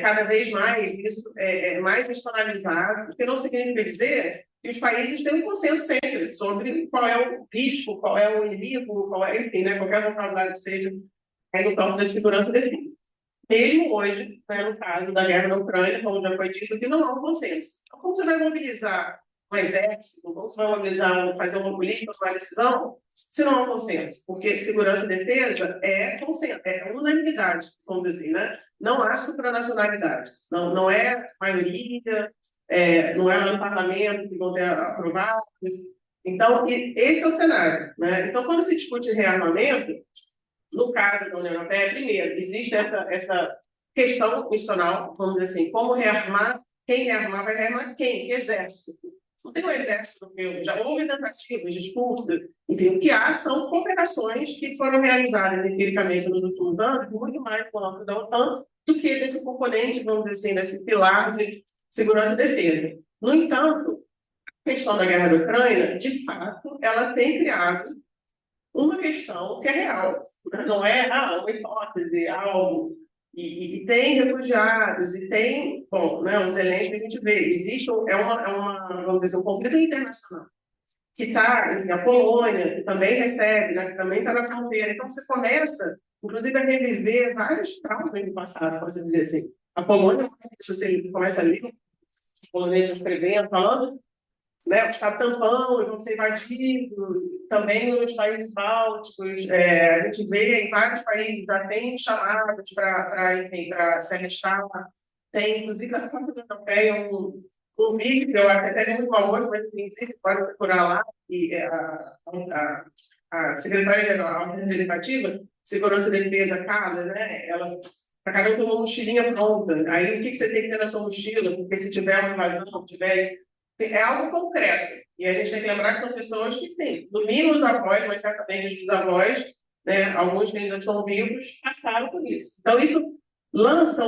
cada vez mais isso é mais institucionalizado, o que não significa dizer que os países têm um consenso sempre sobre qual é o risco, qual é o inimigo, enfim, né, qualquer vocabulário que seja no campo da segurança e defesa. Mesmo hoje, né, no caso da guerra na Ucrânia, como já foi dito, que não há um consenso. Então, como você vai mobilizar um exército, como você vai mobilizar, fazer uma política, uma decisão, se não há um consenso? Porque segurança e defesa é consenso, é unanimidade, vamos dizer, né? Não há supranacionalidade, não é maioria, não é lá no parlamento que vão ter aprovado. Então, esse é o cenário, né? Então, quando se discute rearmamento, no caso da União Europeia, primeiro, existe essa questão institucional, vamos dizer assim, como rearmar, quem rearmar vai rearmar quem? Que exército? não tem um exército europeu, já houve tentativas, disputas, enfim, o que há são cooperações que foram realizadas empiricamente nos últimos anos, muito mais com o âmbito da OTAN do que desse componente, vamos dizer assim, desse pilar de segurança e defesa. No entanto, a questão da guerra da Ucrânia, de fato, ela tem criado uma questão que é real, não é uma hipótese, algo. E tem refugiados, e tem, bom, né, os elementos que a gente vê. Existe vamos dizer, um conflito internacional que está, enfim, a Polônia, que também recebe, né, que também está na fronteira. Então, você começa, inclusive, a reviver vários traumas do passado, pode dizer assim. A Polônia, se você começa a ler, os poloneses escrevendo, falando, né, o Estado tampão, e vão ser invadidos, também nos países bálticos, a gente vê em vários países, já tem chamadas para se alistar, tem, inclusive, na Copa Europeia, um vídeo que eu até tenho muito valor, mas inclusive pode procurar lá, e a secretária representativa, Segurança e Defesa, cada, né, ela para cada um ter uma mochilinha pronta. Aí o que você tem que ter na sua mochila? Porque se tiver uma invasão, tiver. É algo concreto. E a gente tem que lembrar que são pessoas que, sim, no mínimo os avós, mas certamente os bisavós, né, alguns que ainda estão vivos, passaram por isso. Então, isso lança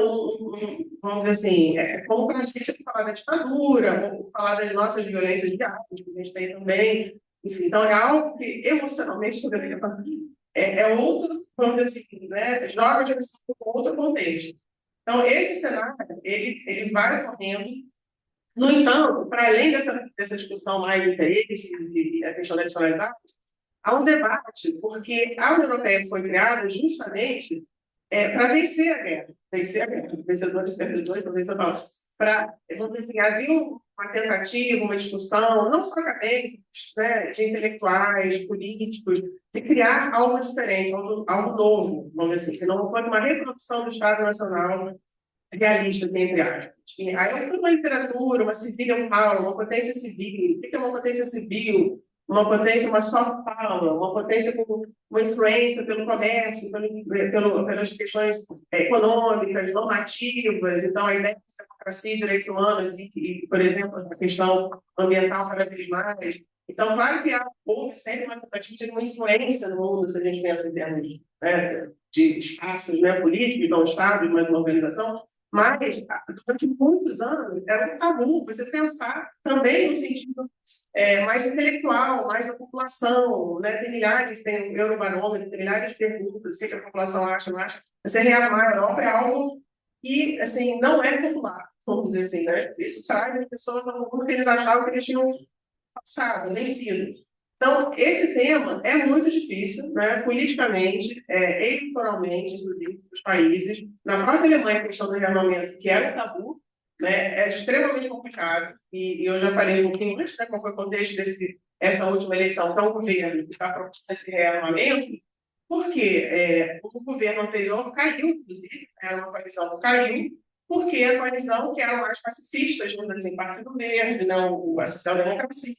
vamos dizer assim, como para a gente falar da ditadura, ou falar das nossas violências diárias, que a gente tem também. Enfim, então, é algo que emocionalmente é outro, vamos dizer assim, né, joga de outro contexto. Então, esse cenário, ele vai correndo. No entanto, para além dessa discussão mais de interesses e a questão da nacionalidade, há um debate, porque a União Europeia foi criada justamente para vencer a guerra, vencedores, perdedores, vencedores, vamos dizer assim, havia uma tentativa, uma discussão, não só acadêmicos, né, de intelectuais, políticos, de criar algo diferente, algo novo, vamos dizer assim, que não fosse uma reprodução do Estado Nacional realista, entre aspas. Aí eu uma literatura, uma civilian power, uma potência civil. O que é uma potência civil? Uma potência, uma soft power, uma potência com uma influência pelo comércio, pelas questões econômicas, normativas. Então, a ideia de democracia e direitos humanos e, por exemplo, a questão ambiental cada vez mais. Então, claro que houve sempre uma tentativa de uma influência no mundo, se a gente pensa em termos, né, de espaços, né, políticos, não estados, mas uma organização. Mas, durante muitos anos, era um tabu você pensar também no sentido mais intelectual, mais da população, né? Tem o Eurobarômetro, tem milhares de perguntas, o que a população acha, não acha. Você rearmar a Europa é algo que, assim, não é popular, vamos dizer assim, né? Isso traz as pessoas ao mundo que eles achavam que eles tinham passado, vencido. Então, esse tema é muito difícil, né, politicamente, eleitoralmente, inclusive, para os países. Na própria Alemanha, a questão do rearmamento, que era um tabu, né, é extremamente complicado. E eu já falei um pouquinho antes, né, qual foi o contexto dessa última eleição, que é um governo que está propondo esse rearmamento, porque o governo anterior caiu, inclusive, era uma coalizão que caiu, porque a coalizão que era mais pacifista, junto assim, Partido Verde, não, a social-democracia,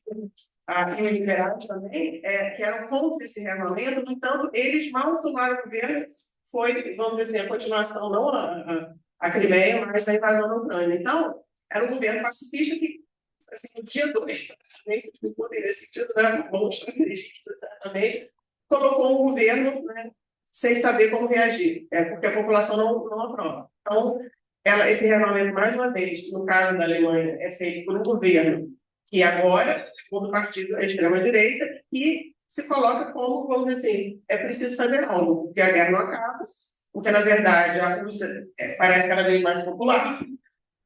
e os liberais também, que eram contra esse rearmamento, no entanto, eles mal tomaram o governo, foi, vamos dizer assim, a continuação, não a Crimeia, mas da invasão da Ucrânia. Então, era um governo pacifista que, assim, no dia 2, no poder nesse sentido, né, bom estrategista, certamente, colocou um governo, né, sem saber como reagir, porque a população não aprova. Então, esse rearmamento, mais uma vez, no caso da Alemanha, é feito por um governo que agora, segundo o partido, é extrema-direita, e se coloca como, vamos dizer assim, é preciso fazer algo, porque a guerra não acaba, porque, na verdade, a Rússia parece cada vez mais popular,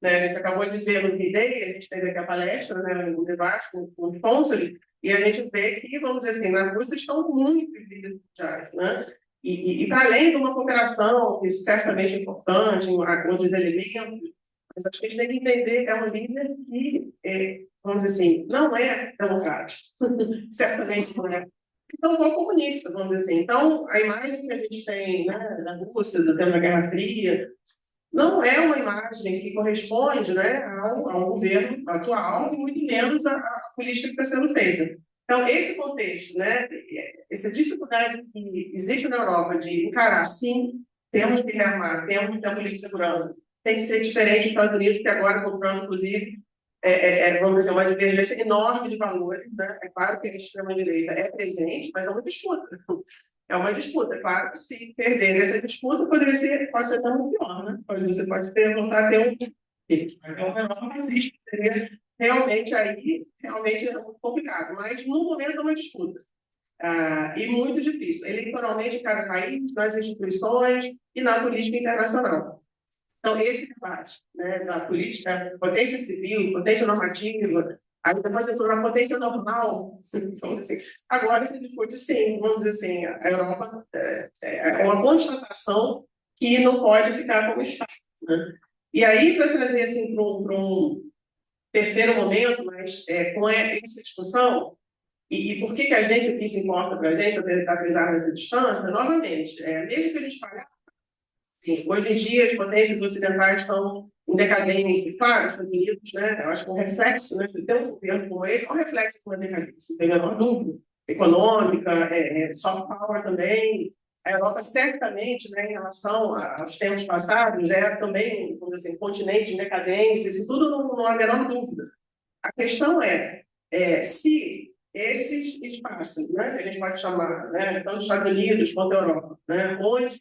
né? A gente acabou de ver no V-Day, a gente teve aqui a palestra, né, no debate com o Consul, e a gente vê que, vamos dizer assim, na Rússia estão muito líderes mundiais, né? E para além de uma cooperação, que certamente é importante, com outros elementos, mas acho que a gente tem que entender que é um líder que, vamos dizer assim, não é democrático. Certamente não é. Então, um pouco comunista, vamos dizer assim. Então, a imagem que a gente tem, né, da Rússia, do tempo da Guerra Fria, não é uma imagem que corresponde, né, ao governo atual e muito menos à política que está sendo feita. Então, esse contexto, né, essa dificuldade que existe na Europa de encarar, sim, temos que rearmar, temos que ter uma política de segurança, tem que ser diferente dos Estados Unidos, que agora, com o Trump, inclusive, vamos dizer, uma divergência enorme de valores, né? É claro que a extrema-direita é presente, mas é uma disputa. É uma disputa. Claro que se perder essa disputa, pode ser até muito pior, né? Você pode voltar a ter uma Europa fascista, seria realmente realmente é muito complicado. Mas, no momento, é uma disputa. E muito difícil, eleitoralmente em cada país, nas instituições e na política internacional. Então, esse debate, né, da política, potência civil, potência normativa, aí depois entrou na potência normal, vamos dizer assim. Agora se discute, sim, vamos dizer assim, a Europa é uma constatação que não pode ficar como está, né? E aí, para trazer assim, para um terceiro momento, mas com essa discussão, e por que a gente, o que isso importa para a gente, apesar dessa distância, novamente, mesmo que a gente fale, hoje em dia as potências ocidentais estão em decadência, claro, os Estados Unidos, né, eu acho que é um reflexo, né, se tem um governo como esse, é um reflexo de uma decadência, não tem a menor dúvida, econômica, soft power também, a Europa certamente, né, em relação aos tempos passados, também, vamos dizer assim, um continente em decadência, isso tudo não há a menor dúvida. A questão se esses espaços, né, que a gente pode chamar, né, tanto os Estados Unidos quanto a Europa, né, onde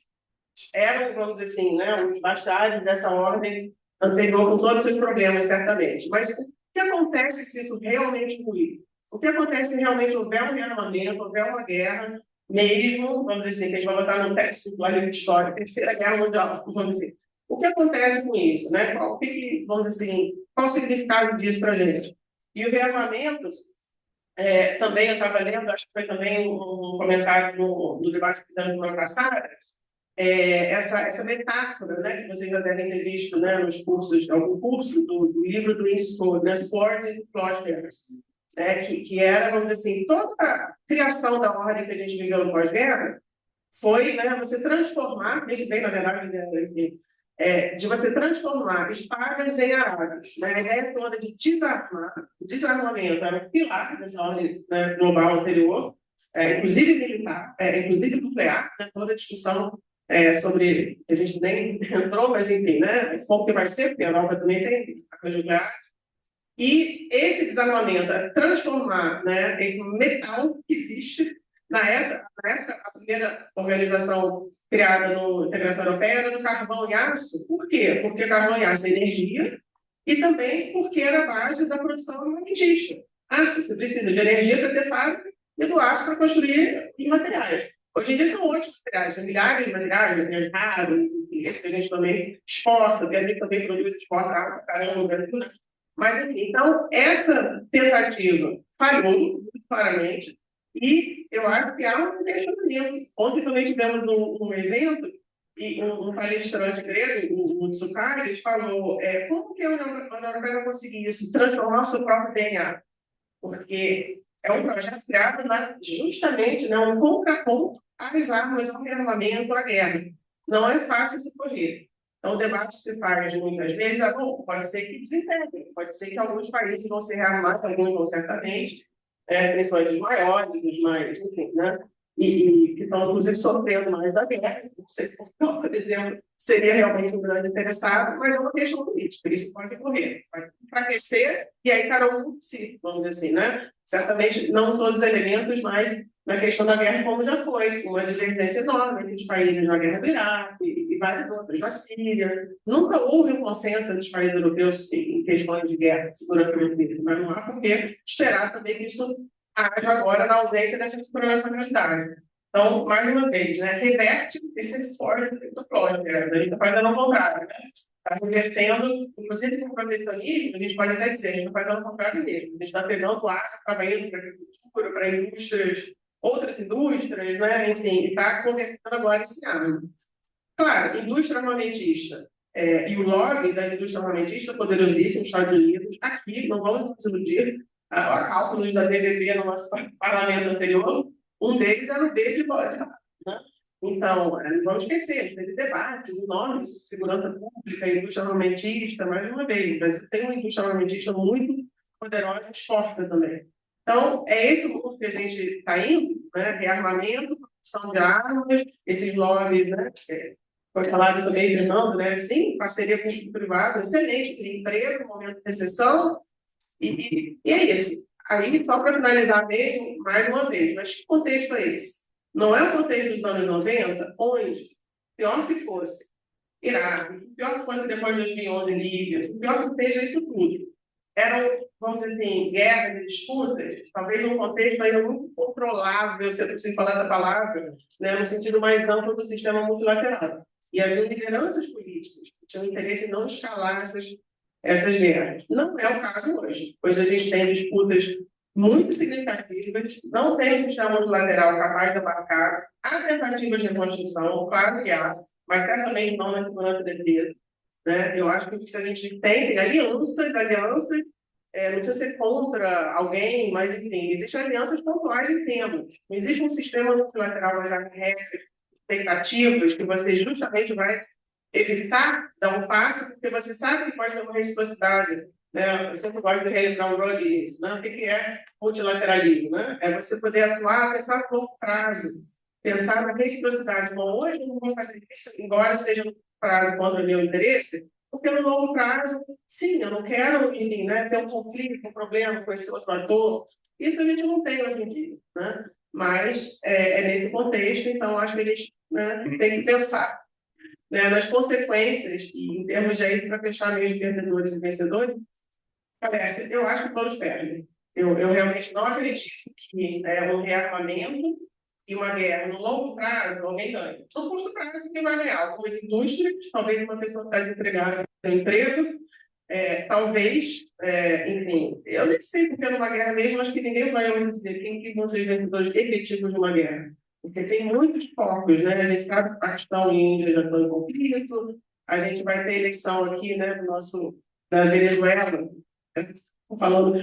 eram, vamos dizer assim, né, os bastardos dessa ordem anterior, com todos os seus problemas, certamente. Mas o que acontece se isso realmente ruir? O que acontece se realmente houver um rearmamento, houver uma guerra, mesmo, vamos dizer assim, que a gente vai botar no texto do livro de história, Terceira Guerra Mundial, vamos dizer. O que acontece com isso? Né? Vamos dizer assim, qual o significado disso para a gente? E o rearmamento, também eu estava lendo, acho que foi também um comentário no debate que fizemos no ano passado, essa metáfora, né, que vocês já devem ter visto, né, nos cursos, algum curso do livro do Innsbruck, né, Sport and Plot Errors, que era, vamos dizer assim, toda a criação da ordem que a gente viveu no pós-guerra foi, né, você transformar, isso veio, na verdade, de você transformar espadas em arados, né, a ideia toda de desarmamento era um pilar dessa ordem, né, global anterior, inclusive militar, inclusive nuclear, né, toda a discussão sobre, a gente nem entrou, mas enfim, né, como que vai ser, porque a Europa também tem a coisa nuclear, e esse desarmamento é transformar, né, esse metal que existe, na época, a primeira organização criada na integração europeia era no carvão e aço. Por quê? Porque carvão e aço é energia, e também porque era a base da produção armamentista. Aço, você precisa de energia para ter fábrica e do aço para construir os materiais. Hoje em dia são outros materiais, são milhares de materiais raros, esse que a gente também exporta, que a gente também produz e exporta para caramba no Brasil, né? Mas, enfim, então, essa tentativa falhou muito claramente, e eu acho que há um questionamento. Ontem também tivemos um evento, e um palestrante grego, o Tsoukalis, falou como que a União Europeia vai conseguir isso, transformar o seu próprio DNA? Porque é um projeto criado justamente, né, um contraponto às armas, ao rearmamento, à guerra. Não é fácil se correr. Então, o debate se faz muitas vezes, pode ser que desintegrem, pode ser que alguns países vão se rearmar, alguns vão certamente, principalmente os maiores, os mais, enfim, né? E que estão, inclusive, sofrendo mais da guerra. Não sei se Portugal, por exemplo, seria realmente um grande interessado, mas é uma questão política, isso pode ocorrer, vai enfraquecer, e aí cada um por si, vamos dizer assim, né? Certamente não todos os elementos, mas na questão da guerra, como já foi, uma divergência enorme entre os países na guerra do Iraque e vários outros, na Síria. Nunca houve um consenso entre os países europeus em questões de guerra, segurança militar, mas não há por que esperar também que isso haja agora na ausência dessa segurança militar. Então, mais uma vez, né, reverte esse esforço do plot, a gente está fazendo o contrário, né? Está revertendo, inclusive com o protecionismo, a gente pode até dizer, a gente está fazendo o contrário mesmo. A gente está pegando o aço que estava indo para a agricultura, para indústrias, outras indústrias, né? Enfim, e está convertendo agora esse arma. Claro, indústria armamentista e o lobby da indústria armamentista poderosíssimo, nos Estados Unidos, aqui, não vamos nos iludir, a cálculos da BBB no nosso parlamento anterior, um deles era o B de bode, né? Então, não vamos esquecer, teve debates enormes de segurança pública, indústria armamentista, mais uma vez, o Brasil tem uma indústria armamentista muito poderosa e exporta também. Então, é esse o mundo que a gente está indo, né? Rearmamento, produção de armas, esses lobbies, né? Foi falado também, Fernando, né? Sim, parceria com o privado, excelente, tem emprego, momento de recessão, E é isso. Aí, só para finalizar mesmo, mais uma vez, mas que contexto é esse? Não é o contexto dos anos 90, onde, pior que fosse, Iraque, pior que fosse depois de 2011, Líbia, pior que seja isso tudo. Eram, vamos dizer assim, guerras e disputas, talvez num contexto ainda muito controlável, se eu preciso falar essa palavra, né, no sentido mais amplo do sistema multilateral. E havia lideranças políticas que tinham interesse em não escalar essas guerras. Não é o caso hoje. Hoje a gente tem disputas muito significativas, não tem um sistema multilateral capaz de abarcar, há tentativas de reconstrução, claro que há, mas certamente não na segurança e defesa. Né? Eu acho que se a gente tem alianças, não precisa ser contra alguém, mas, enfim, existem alianças pontuais em temas. Não existe um sistema multilateral, mas há regras, expectativas, que você justamente vai evitar dar um passo, porque você sabe que pode ter uma reciprocidade. Né? Eu sempre gosto de relembrar o Rodney isso. Né? O que é multilateralismo? Né? É você poder atuar, pensar no longo prazo, pensar na reciprocidade. Bom, hoje eu não vou fazer isso, embora seja um prazo contra o meu interesse, porque no longo prazo, sim, eu não quero, enfim, né, ter um conflito, um problema com esse outro ator. Isso a gente não tem hoje em dia, né? Mas é nesse contexto, então acho que a gente, né, tem que pensar, né, nas consequências, e em termos de aí, para fechar mesmo perdedores e vencedores, parece, eu acho que todos perdem. Eu realmente não acredito que um rearmamento e uma guerra no longo prazo alguém ganha. No curto prazo, quem vai ganhar? Algumas indústrias, talvez uma pessoa que está desempregada tem emprego, talvez, enfim, eu nem sei porque numa guerra mesmo, acho que ninguém vai hoje dizer quem que vão ser os vencedores efetivos de uma guerra. Porque tem muitos focos, né? A gente sabe que Paquistão e Índia já estão em conflito, a gente vai ter eleição aqui, né, da Venezuela, falando,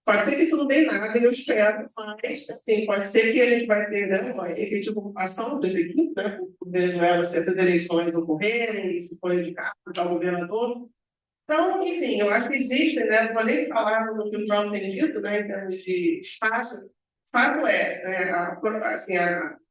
pode ser que isso não dê nada, eu espero, mas assim, pode ser que a gente vai ter, né, uma efetiva ocupação desse aqui, né, por Venezuela, se essas eleições ocorrerem, e se for indicado para o governador. Então, enfim, eu acho que existe, né, não vou nem falar no que o Trump tem dito, né, em termos de espaço. Fato é, né, a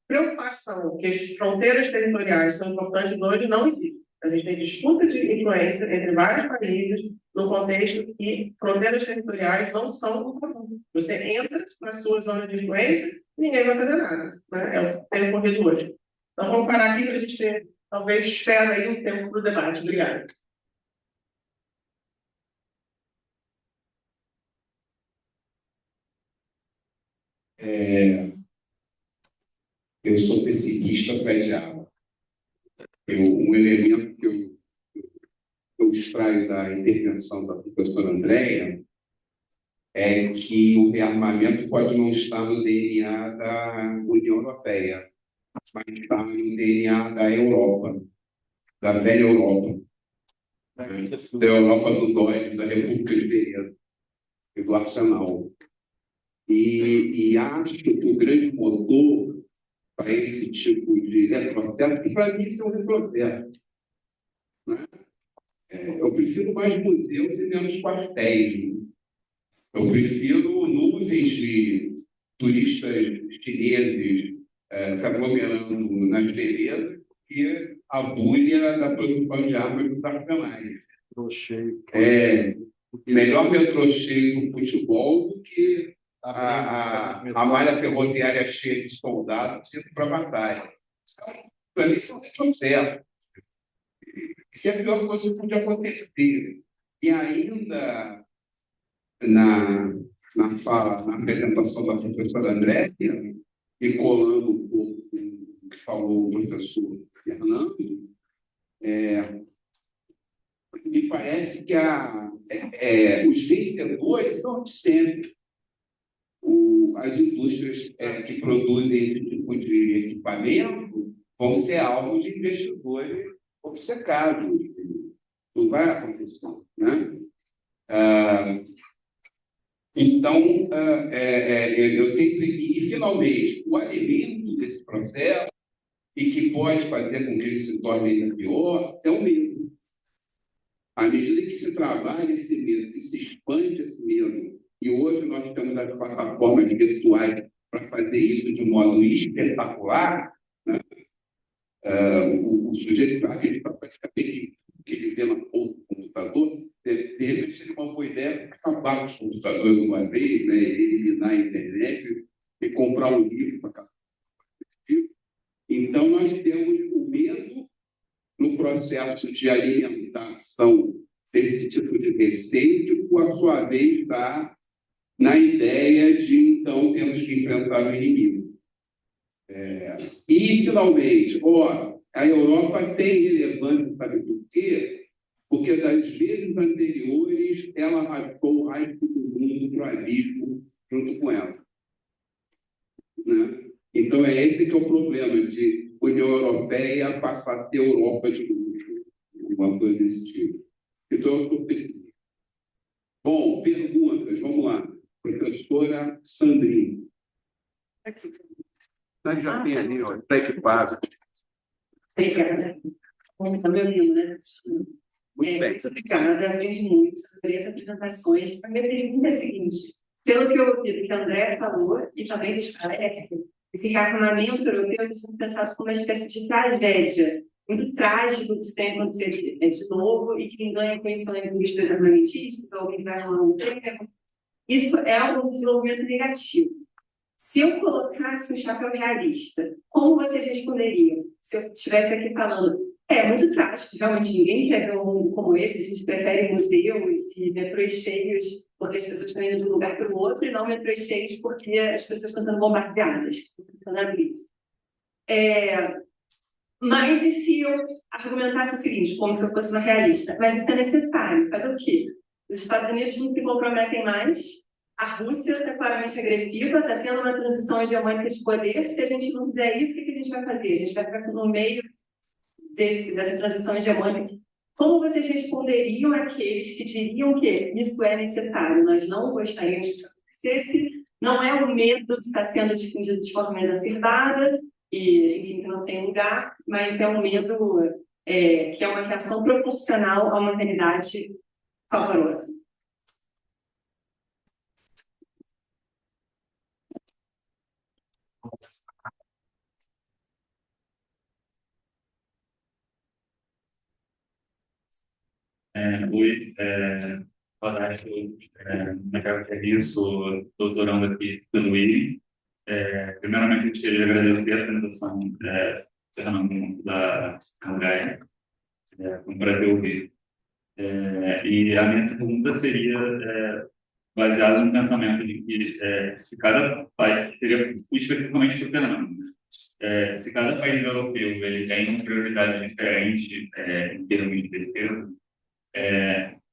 preocupação que as fronteiras territoriais são importantes hoje não existe. A gente tem disputa de influência entre vários países no contexto que fronteiras territoriais não são um comum. Você entra na sua zona de influência, ninguém vai fazer nada. Né? É o que tem ocorrido hoje. Então, vamos parar aqui para a gente ter, talvez, espera aí um tempo para o debate. Obrigada. Eu sou pessimista para diabo. Um elemento que eu extraio da intervenção da professora Andréia é que o rearmamento pode não estar no DNA da União Europeia, mas está no DNA da Europa, da velha Europa, da Europa do Dói, da República de Veneza e do Arsenal. E acho que o grande motor para esse tipo de retrocesso, que para mim isso é um retrocesso. Né? Eu prefiro mais museus e menos quartéis. Eu prefiro nuvens de turistas chineses se aglomerando nas belezas que a bulha da produção de armas dos arsenais. Melhor metrô cheio do futebol do que a malha ferroviária cheia de soldados indo para a batalha. Para mim, isso é um retrocesso. Isso é a pior coisa que pode acontecer. E ainda na apresentação da professora Andréia, e colando um pouco o que falou o professor Fernando, me parece que os vencedores são de sempre. As indústrias que produzem esse tipo de equipamento vão ser alvo de investidores obcecados. Não vai acontecer. Né? Então, eu tenho que, e finalmente, o alimento desse processo, e que pode fazer com que ele se torne ainda pior, é o medo. À medida que se trabalha esse medo, que se expande esse medo, e hoje nós temos as plataformas virtuais para fazer isso de modo espetacular, né? O sujeito acredita praticamente que ele vê na ponta do computador, de repente seria uma boa ideia acabar com os computadores de uma vez, né, eliminar a internet e comprar um livro para cada tipo. Então, nós temos o medo no processo de alimentação desse tipo de receita, que, por sua vez, está na ideia de, então, temos que enfrentar o inimigo. E, finalmente, a Europa tem relevância, sabe por quê? Porque das vezes anteriores ela arrastou o resto do mundo para o abismo junto com ela. Né? Então, é esse que é o problema de União Europeia passar a ser Europa de luxo, uma coisa desse tipo. Então, eu estou pesquisando. Bom, perguntas, vamos lá. Professora Sandrine. Aqui. Então, já tem ali, ó, está equipado. Obrigada. Está me ouvindo, né? Muito bem. Muito obrigada, aprendi muito, adorei as apresentações. A minha pergunta é a seguinte: pelo que eu ouvi do que a André falou, e também dos parece, esse rearmamento europeu tem sido pensado como uma espécie de tragédia, muito trágico que tem acontecido de novo e que quem ganha com isso são as indústrias armamentistas, ou alguém vai arrumar um terreno. Isso é um desenvolvimento negativo. Se eu colocasse um chapéu realista, como vocês responderiam? Se eu estivesse aqui falando, é muito trágico, realmente ninguém quer ver um mundo como esse, a gente prefere museus e metrôs cheios porque as pessoas estão indo de um lugar para o outro e não metrôs cheios porque as pessoas estão sendo bombardeadas, na Blitz. Mas e se eu argumentasse o seguinte, como se eu fosse uma realista? Mas isso é necessário, fazer o quê? Os Estados Unidos não se comprometem mais, a Rússia está claramente agressiva, está tendo uma transição hegemônica de poder. Se a gente não fizer isso, o que a gente vai fazer? A gente vai ficar no meio dessa transição hegemônica. Como vocês responderiam àqueles que diriam que isso é necessário? Nós não gostaríamos que isso acontecesse, não é o medo que está sendo difundido de forma exacerbada, e, enfim, que não tem lugar, mas é um medo que é uma reação proporcional a uma realidade pavorosa. Oi, boa tarde, me caracterizo, sou doutorando aqui pelo IRI. Primeiramente, eu queria agradecer a apresentação da Andréia, foi um prazer ouvir. E a minha pergunta seria baseada no pensamento de que se cada país, seria especificamente para o Fernando, se cada país europeu ele tem uma prioridade diferente em termos de defesa,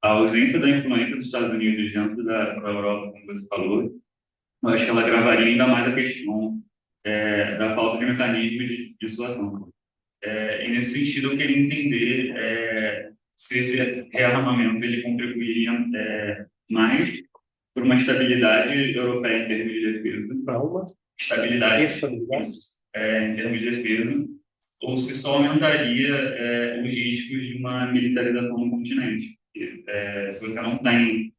a ausência da influência dos Estados Unidos dentro da Europa, como você falou, eu acho que ela agravaria ainda mais a questão da falta de mecanismos de dissuasão. E nesse sentido, eu queria entender se esse rearmamento ele contribuiria mais para uma estabilidade europeia em termos de defesa, Para uma estabilidade estabilidade. em termos de defesa, ou se só aumentaria os riscos de uma militarização no continente. Se você não tem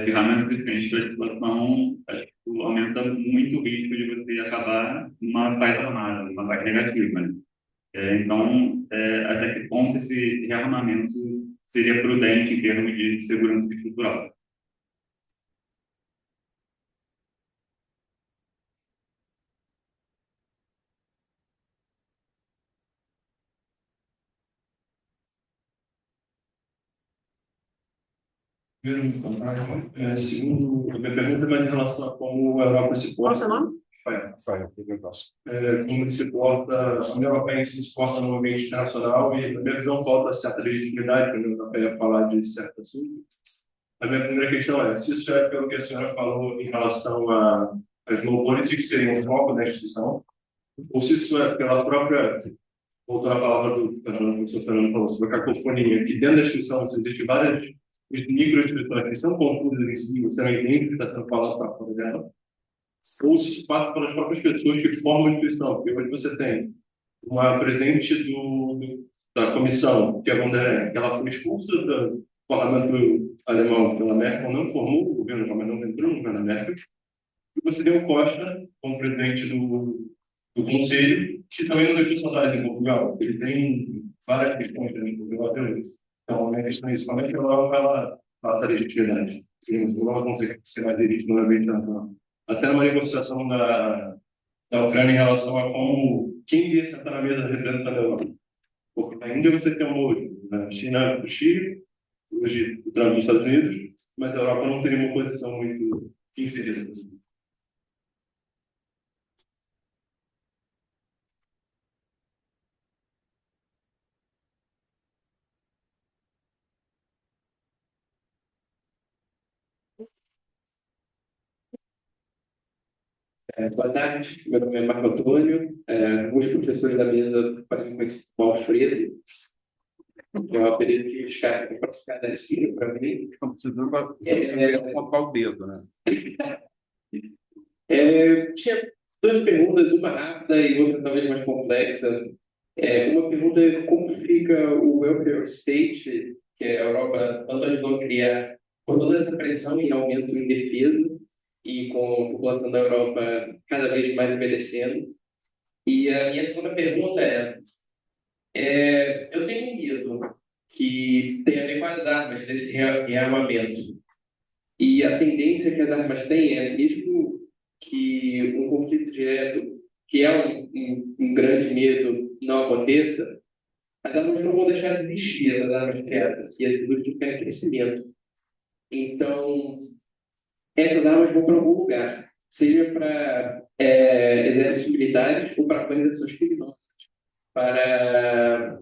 ferramentas diferentes para a situação, acho que aumenta muito o risco de você acabar numa paz armada, numa paz negativa. Né? Então, até que ponto esse rearmamento seria prudente em termos de segurança estrutural? Segundo, a minha pergunta é mais em relação a como a Europa se Qual é o porta. seu nome? Rafael, como se porta, a União Europeia se porta no ambiente internacional e, na minha visão, falta certa legitimidade para a União Europeia falar de certo assunto. A minha primeira questão é se isso é pelo que a senhora falou em relação às monopólicas serem o foco da instituição, ou se isso é pela própria, voltando à palavra do professor Fernando falou, sobre a cacofonia, que dentro da instituição existem várias microestruturas que são confusas em si, você não entende o que está sendo falado para fora dela, ou se isso passa pelas próprias pessoas que formam a instituição, porque hoje você tem uma presidente da comissão, que é a von der Leyen, que ela foi expulsa do parlamento alemão pela Merkel, não formou o governo, mas não entrou no governo da Merkel, e você tem o Costa como presidente do Conselho, que também não deixou saudades em Portugal, ele tem várias questões dentro de Portugal. Então, a minha questão é isso, como é que a Europa falta legitimidade. Não vamos ser mais legítimo no ambiente internacional. Até uma negociação da Ucrânia em relação a como quem ia sentar na mesa representando a Europa. Porque na Índia você tem um Modi, na China o Chile, hoje o Trump dos Estados Unidos, mas a Europa não teria uma posição muito. Quem seria essa pessoa? Boa tarde, meu nome é Marco Antônio, alguns professores da mesa podem me conhecer como Alfredo, que é um apelido que os caras para ficar da esquina para mim. Estão precisando apontar o dedo, né? Tinha duas perguntas, uma rápida e outra talvez mais complexa. Uma pergunta é como fica o welfare state, que a Europa tanto ajudou a criar, com toda essa pressão e aumento em defesa, e com a população da Europa cada vez mais envelhecendo. E a minha segunda pergunta eu tenho medo que tem a ver com as armas desse rearmamento. E a tendência que as armas têm mesmo que um conflito direto, que é um grande medo, não aconteça, as armas não vão deixar de existir, as armas criadas, e as indústrias têm crescimento. Então, essas armas vão para algum lugar, seja para exércitos militares ou para organizações criminosas, para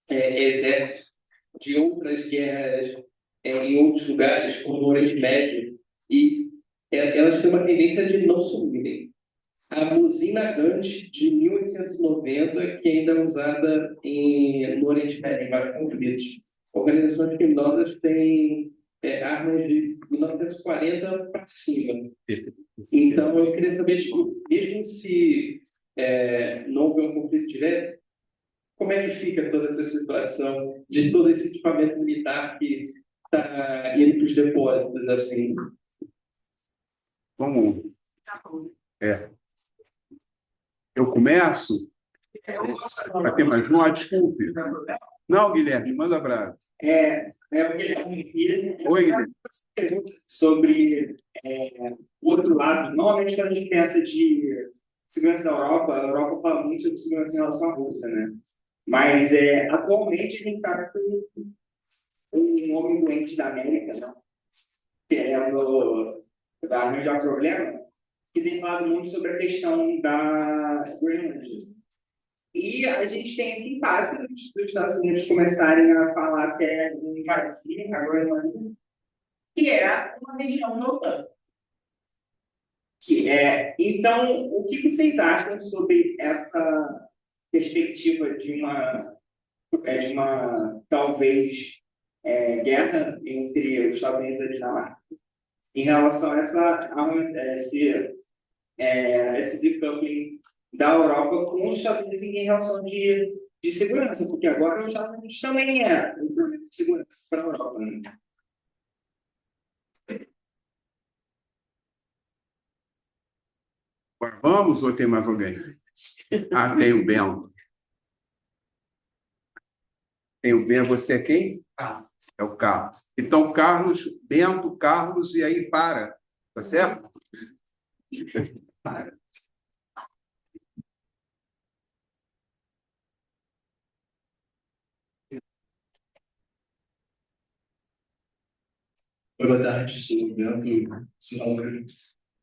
exércitos de outras guerras em outros lugares, como no Oriente Médio, e elas têm uma tendência de não sumirem. A buzina Gandhi de 1890, que ainda é usada no Oriente Médio, em vários conflitos. Organizações criminosas têm armas de 1940 para cima. Então, eu queria saber, mesmo se não houver um conflito direto, como é que fica toda essa situação de todo esse equipamento militar que está indo para os depósitos, assim? Vamos. Tá bom. Eu começo? Vai ter mais um? Desculpe. Não, Guilherme, manda brasa. O Guilherme Oi, Guilherme. sobre o outro lado. Normalmente, quando a gente pensa de segurança da Europa, a Europa fala muito sobre segurança em relação à Rússia, né? Mas atualmente a gente está com um homem doente da América, né? Querendo arranjar problema, que tem falado muito sobre a questão da Groenlândia. E a gente tem esse impasse dos Estados Unidos começarem a falar que é invadir a Groenlândia, que é uma região da OTAN. Então, o que vocês acham sobre essa perspectiva de uma talvez guerra entre os Estados Unidos e a Dinamarca em relação a esse decoupling da Europa com os Estados Unidos em relação de segurança, porque agora os Estados Unidos também um problema de segurança para a Europa, né? Agora vamos ou tem mais alguém? Tem o Bento. Tem o Bento, você é quem? É o Carlos. Então, Carlos, Bento, Carlos, e aí para. Tá certo? Para. Boa tarde, sou o Bento, sou Álvaro.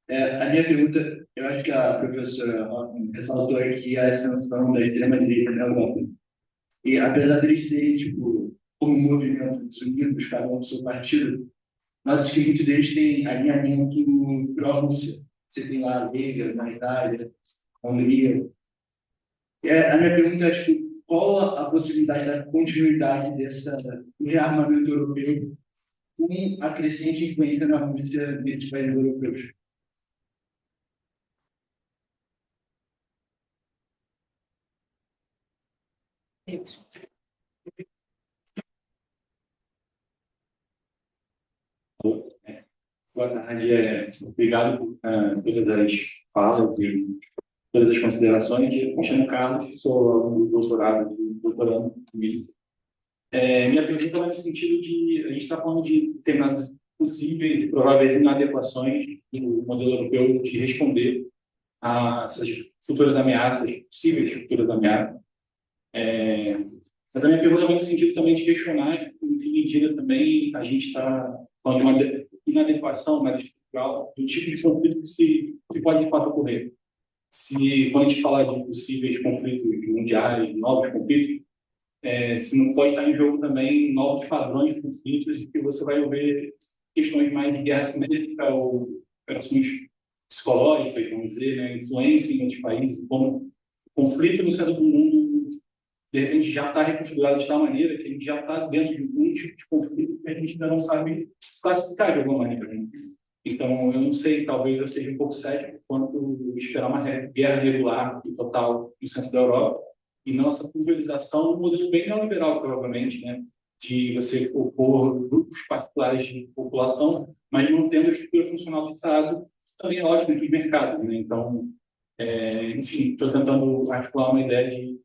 A minha pergunta, eu acho que a professora ressaltou aqui a ascensão da extrema-direita na Europa. E apesar deles serem, tipo, como um movimento dos unidos, cada um do seu partido, nós que muitos deles têm alinhamento pró-Rússia. Você tem lá a Lega, na Itália, a Hungria. A minha pergunta é, tipo, qual a possibilidade da continuidade do rearmamento europeu com a crescente influência na Rússia nesses países europeus? Boa tarde, obrigado por todas as falas e todas as considerações. Me chamo Carlos, sou aluno do doutorando comigo. Minha pergunta vai no sentido de, a gente está falando de determinadas possíveis e prováveis inadequações do modelo europeu de responder a essas futuras ameaças, possíveis futuras ameaças. Mas a minha pergunta vai no sentido também de questionar, em que medida também a gente está falando de uma inadequação mais estrutural do tipo de conflito que pode de fato ocorrer. Se, quando a gente fala de possíveis conflitos mundiais, novos conflitos, se não pode estar em jogo também novos padrões de conflitos e que você vai ver questões mais de guerra cibernética ou operações psicológicas, vamos dizer, né, influência em outros países, como o conflito no centro do mundo, de repente, já está reconfigurado de tal maneira que a gente já está dentro de um tipo de conflito que a gente ainda não sabe classificar de alguma maneira. Né? Então, eu não sei, talvez eu seja um pouco cético quanto esperar uma guerra regular e total no centro da Europa, e não essa pulverização, um modelo bem neoliberal, provavelmente, né? De você opor grupos particulares de população, mas não tendo a estrutura funcional do Estado, também é ótimo entre os mercados. Né? Então, enfim, estou tentando articular uma ideia de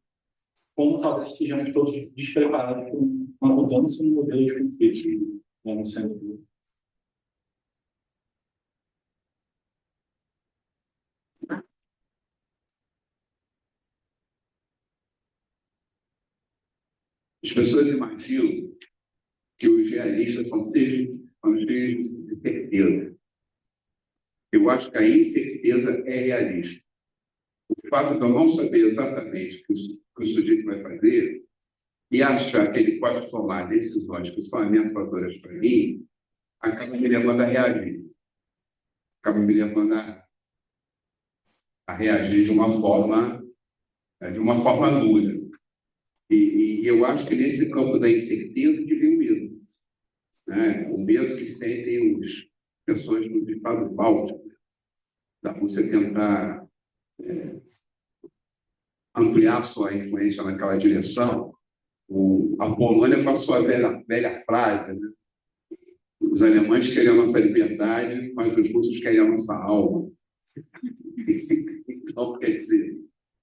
como talvez estejamos todos despreparados para uma mudança no modelo de conflito, né, no centro do. As pessoas imaginam que os realistas são cheios de certeza. Eu acho que a incerteza é realista. O fato de eu não saber exatamente o que o sujeito vai fazer e achar que ele pode tomar decisões que são ameaçadoras para mim, acaba me levando a reagir. Acaba me levando a reagir de uma forma dura. E eu acho que nesse campo da incerteza que vem o medo. Né? O medo que sentem as pessoas do Estado báltico, da Rússia tentar ampliar sua influência naquela direção. A Polônia com a sua velha frase, né? Os alemães querem a nossa liberdade, mas os russos querem a nossa alma. Então, quer dizer,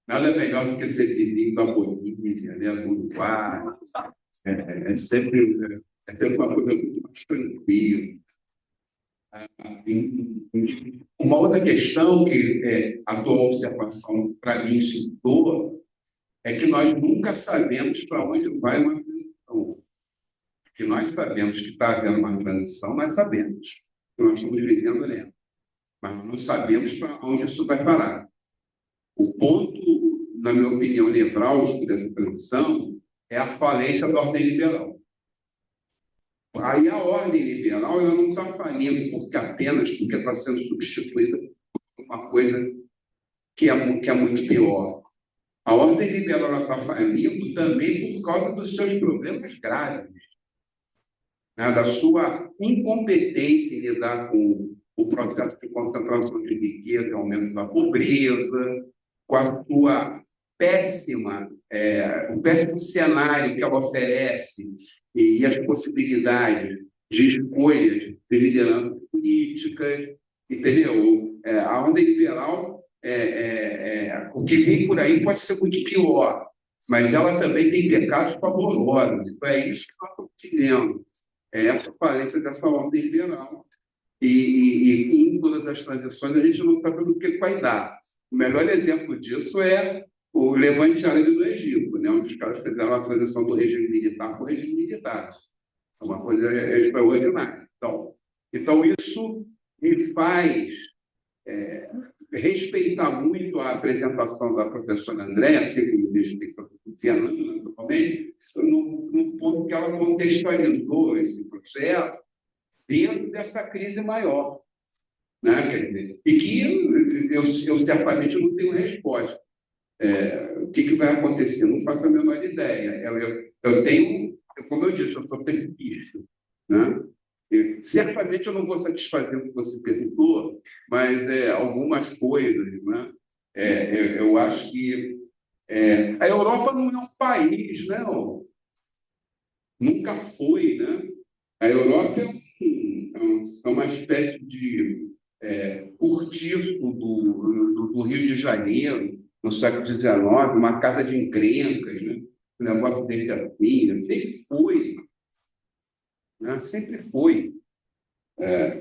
nada melhor do que ser vizinho da Bolívia, né? Do Uruguai. É sempre uma coisa muito mais tranquila. Uma outra questão que a tua observação, para mim, suscitou, é que nós nunca sabemos para onde vai uma transição. Que nós sabemos que está havendo uma transição, nós sabemos que nós estamos vivendo nela, mas não sabemos para onde isso vai parar. O ponto, na minha opinião, nevrálgico dessa transição é a falência da ordem liberal. Aí a ordem liberal ela não está falindo apenas porque está sendo substituída por uma coisa que é muito pior. A ordem liberal está falindo também por causa dos seus problemas graves, né? Da sua incompetência em lidar com o processo de concentração de riqueza e aumento da pobreza, com a sua o péssimo cenário que ela oferece e as possibilidades de escolhas de lideranças políticas, entendeu? A ordem liberal, o que vem por aí pode ser muito pior, mas ela também tem pecados pavorosos. Então, é isso que nós estamos dizendo. É essa falência dessa ordem liberal. E em todas as transições, a gente não sabe do que vai dar. O melhor exemplo disso é o Levante Árabe do Egito, né? Onde os caras fizeram a transição do regime militar para o regime militar. É uma coisa extraordinária. Então, isso me faz respeitar muito a apresentação da professora Andréa, assim como respeito a Fernanda, naturalmente, no ponto que ela contextualizou esse processo dentro dessa crise maior. Né? Quer dizer, e que eu certamente não tenho resposta. O que vai acontecer? Não faço a menor ideia. Eu tenho, como eu disse, eu sou pessimista. Né? Certamente eu não vou satisfazer o que você perguntou, mas algumas coisas. Né? Eu acho que a Europa não é um país, né? Nunca foi. Né? A Europa é uma espécie de cortiço do Rio de Janeiro, no século XIX, uma casa de encrencas. Né? o negócio desse assim, sempre foi, né? Sempre foi.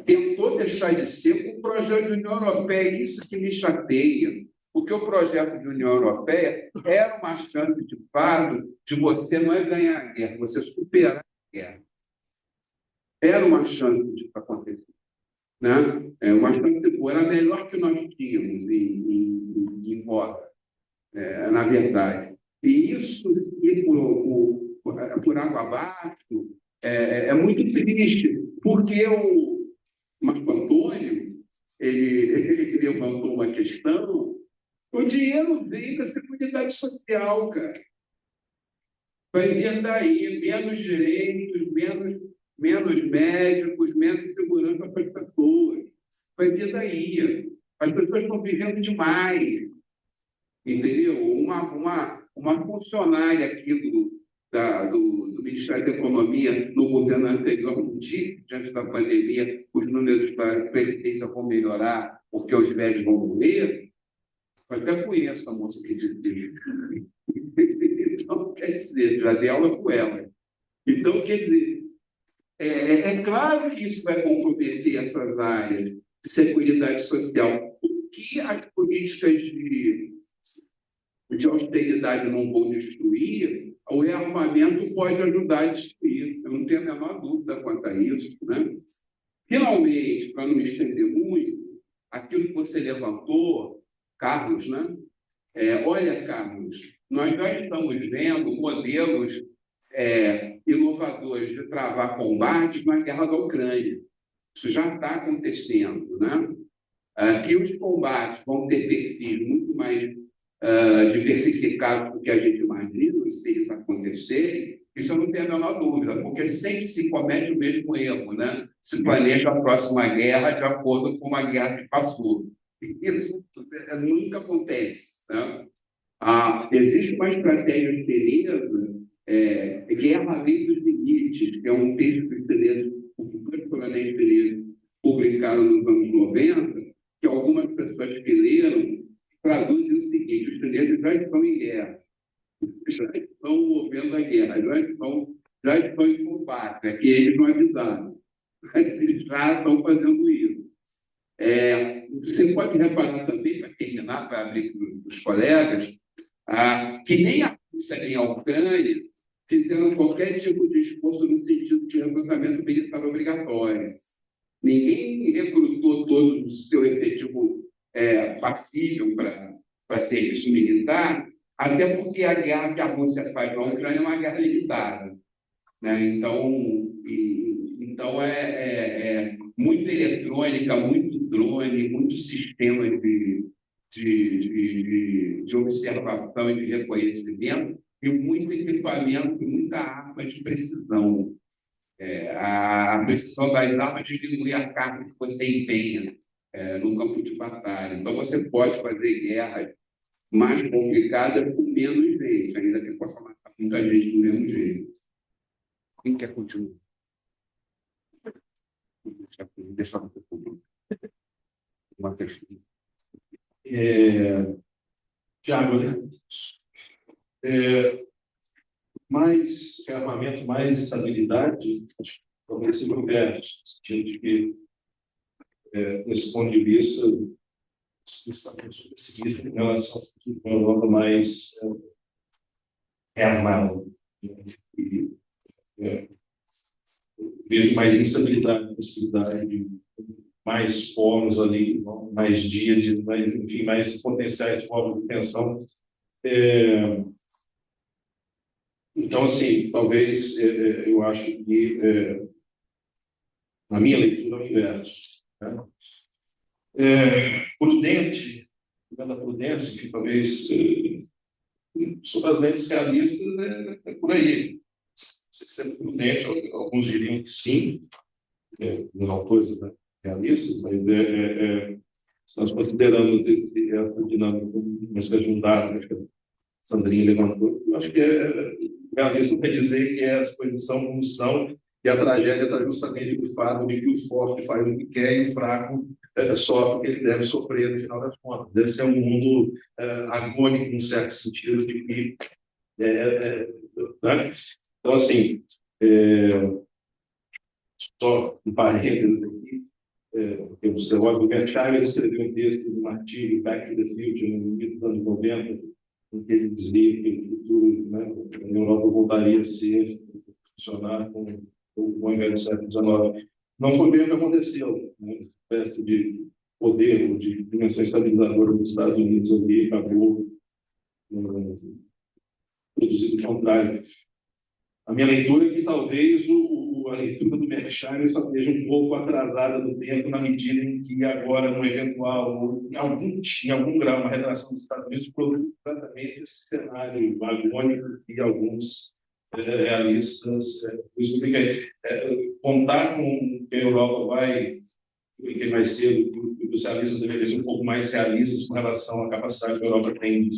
Tentou deixar de ser um projeto de União Europeia, isso que me chateia, porque o projeto de União Europeia era uma chance, de fato, de você não é ganhar a guerra, você superar a guerra. Era uma chance de acontecer, né? Uma chance boa, era a melhor que nós tínhamos em voga, na verdade. E isso, ir por água abaixo, é muito triste, porque o Marco Antônio ele levantou uma questão. O dinheiro vem da Seguridade Social, cara. Vai vir daí menos direitos, menos médicos, menos segurança para as pessoas. Vai vir daí. As pessoas estão vivendo demais. Entendeu? Uma funcionária aqui do Ministério da Economia no governo anterior não disse, diante da pandemia, os números para a Previdência vão melhorar porque os velhos vão morrer. Eu até conheço a moça que disse. Então, quer dizer, já dei aula com ela. Então, quer dizer, é claro que isso vai comprometer essas áreas de seguridade social. O que as políticas de austeridade não vão destruir, o rearmamento pode ajudar a destruir. Eu não tenho a menor dúvida quanto a isso, né? Finalmente, para não me estender muito, aquilo que você levantou, Carlos, né? Olha, Carlos, nós já estamos vendo modelos inovadores de travar combates na guerra da Ucrânia. Isso já está acontecendo, né? Que os combates vão ter perfis muito mais diversificados do que a gente imagina, se isso acontecer, isso eu não tenho a menor dúvida, porque sempre se comete o mesmo erro, né? Se planeja a próxima guerra de acordo com uma guerra que passou. Isso nunca acontece, né? Existe uma estratégia chinesa, Guerra Além dos Limites, que é um texto que os coronéis chineses publicaram nos anos 90, que algumas pessoas que leram traduzem o seguinte: os chineses já estão em guerra, já estão movendo a guerra, já estão em combate, que eles não avisaram, mas eles já estão fazendo isso. Você pode reparar também, para terminar, para abrir para os colegas, que nem a Rússia nem a Ucrânia fizeram qualquer tipo de esforço no sentido de recrutamento militar obrigatório. Ninguém recrutou todo o seu efetivo passível para serviço militar, até porque a guerra que a Rússia faz na Ucrânia é uma guerra limitada, né? Então é muito eletrônica, muito drone, muito sistema de observação e de reconhecimento, e muito equipamento, muita arma de precisão. A precisão das armas diminui a carga que você empenha no campo de batalha. Então, você pode fazer guerras mais complicadas com menos gente, ainda que possa matar muita gente do mesmo jeito. Quem quer continuar? Deixa eu uma questão. Tiago, né? Mais armamento, mais estabilidade, acho que talvez seja o verso, no sentido de que, nesse ponto de vista, está muito pessimista em relação a uma Europa mais armada. Vejo mais instabilidade, possibilidade de mais povos ali, mais dias, mais potenciais formas de tensão. Então, assim, talvez eu acho que, na minha leitura, é o inverso, né? Prudente, da prudência, que talvez, sobre as lentes realistas, é por aí. Você ser prudente, alguns diriam que sim, não coisa realista, mas nós consideramos essa dinâmica como uma espécie de um dado, acho que a Sandrinha levantou. Eu acho que realista quer dizer que as coisas são como são, e a tragédia está justamente no fato de que o forte faz o que quer e o fraco sofre o que ele deve sofrer no final das contas. Deve ser um mundo agônico, num certo sentido, de que Né? Então, assim, só um parênteses aqui, porque o Sr. Albert Einstein escreveu um texto de um artigo, Back to the Future, no início dos anos 90, em que ele dizia que o futuro, né, a Europa voltaria a ser, funcionar com o invés do século XIX. Não foi bem o que aconteceu, né? Uma espécie de poder, ou de dimensão estabilizadora dos Estados Unidos ali, acabou produzindo o contrário. A minha leitura é que talvez a leitura do Berkshire só esteja um pouco atrasada no tempo, na medida em que agora, no eventual, ou em algum grau, uma redação dos Estados Unidos produz exatamente esse cenário agônico que alguns realistas contar com que a Europa vai ser, os realistas deveriam ser um pouco mais realistas com relação à capacidade que a Europa tem de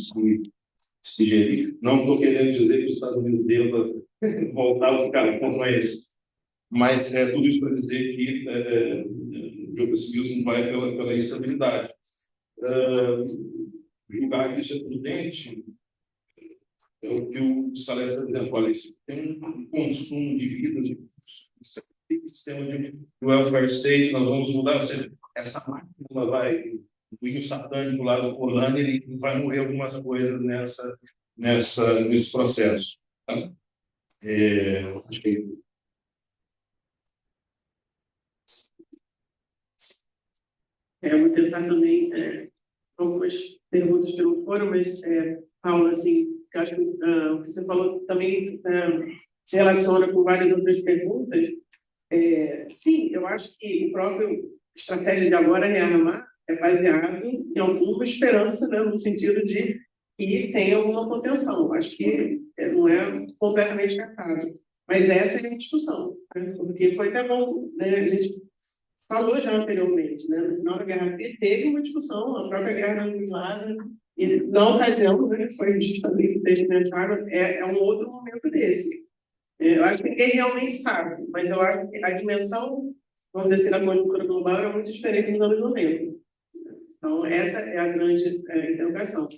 se gerir. Não estou querendo dizer que os Estados Unidos devem voltar a ficar, o ponto não é esse. Mas tudo isso para dizer que o pessimismo vai pela instabilidade. Julgar que isso é prudente é o que o Salles está dizendo. Olha, tem um consumo de vidas, de sistema de welfare state, nós vamos mudar. Essa máquina vai, o hino satânico lá do Polanyi, ele vai morrer algumas coisas nesse processo. Tá? Acho que eu vou tentar também algumas perguntas que não foram, mas, Paulo, assim, eu acho que o que você falou também se relaciona com várias outras perguntas. Sim, eu acho que o próprio estratégia de agora rearmar é baseado em alguma esperança, né, no sentido de que tem alguma contenção. Acho que não é completamente descartável. Mas essa é a discussão, né? Porque foi até bom, né? A gente falou já anteriormente, né? No final da Guerra Fria teve uma discussão, a própria guerra na Yugoslávia, e na ocasião, né, foi justamente o texto mencionado, é um outro momento desse. Eu acho que ninguém realmente sabe, mas eu acho que a dimensão, vamos dizer, da conjuntura global é muito diferente nos anos 90. Então, essa é a grande interrogação.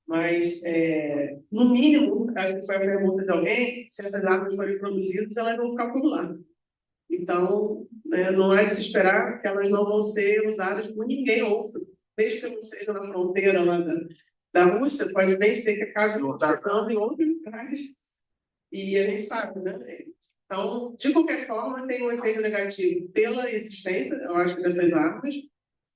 Mas, no mínimo, acho que foi a pergunta de alguém, se essas armas forem produzidas, elas vão ficar por lá. Então, não é de se esperar que elas não vão ser usadas por ninguém outro, desde que não seja na fronteira lá da Rússia, pode bem ser que acabe usando em outros lugares, e a gente sabe, né? Então, de qualquer forma, tem um efeito negativo pela existência, eu acho, dessas armas,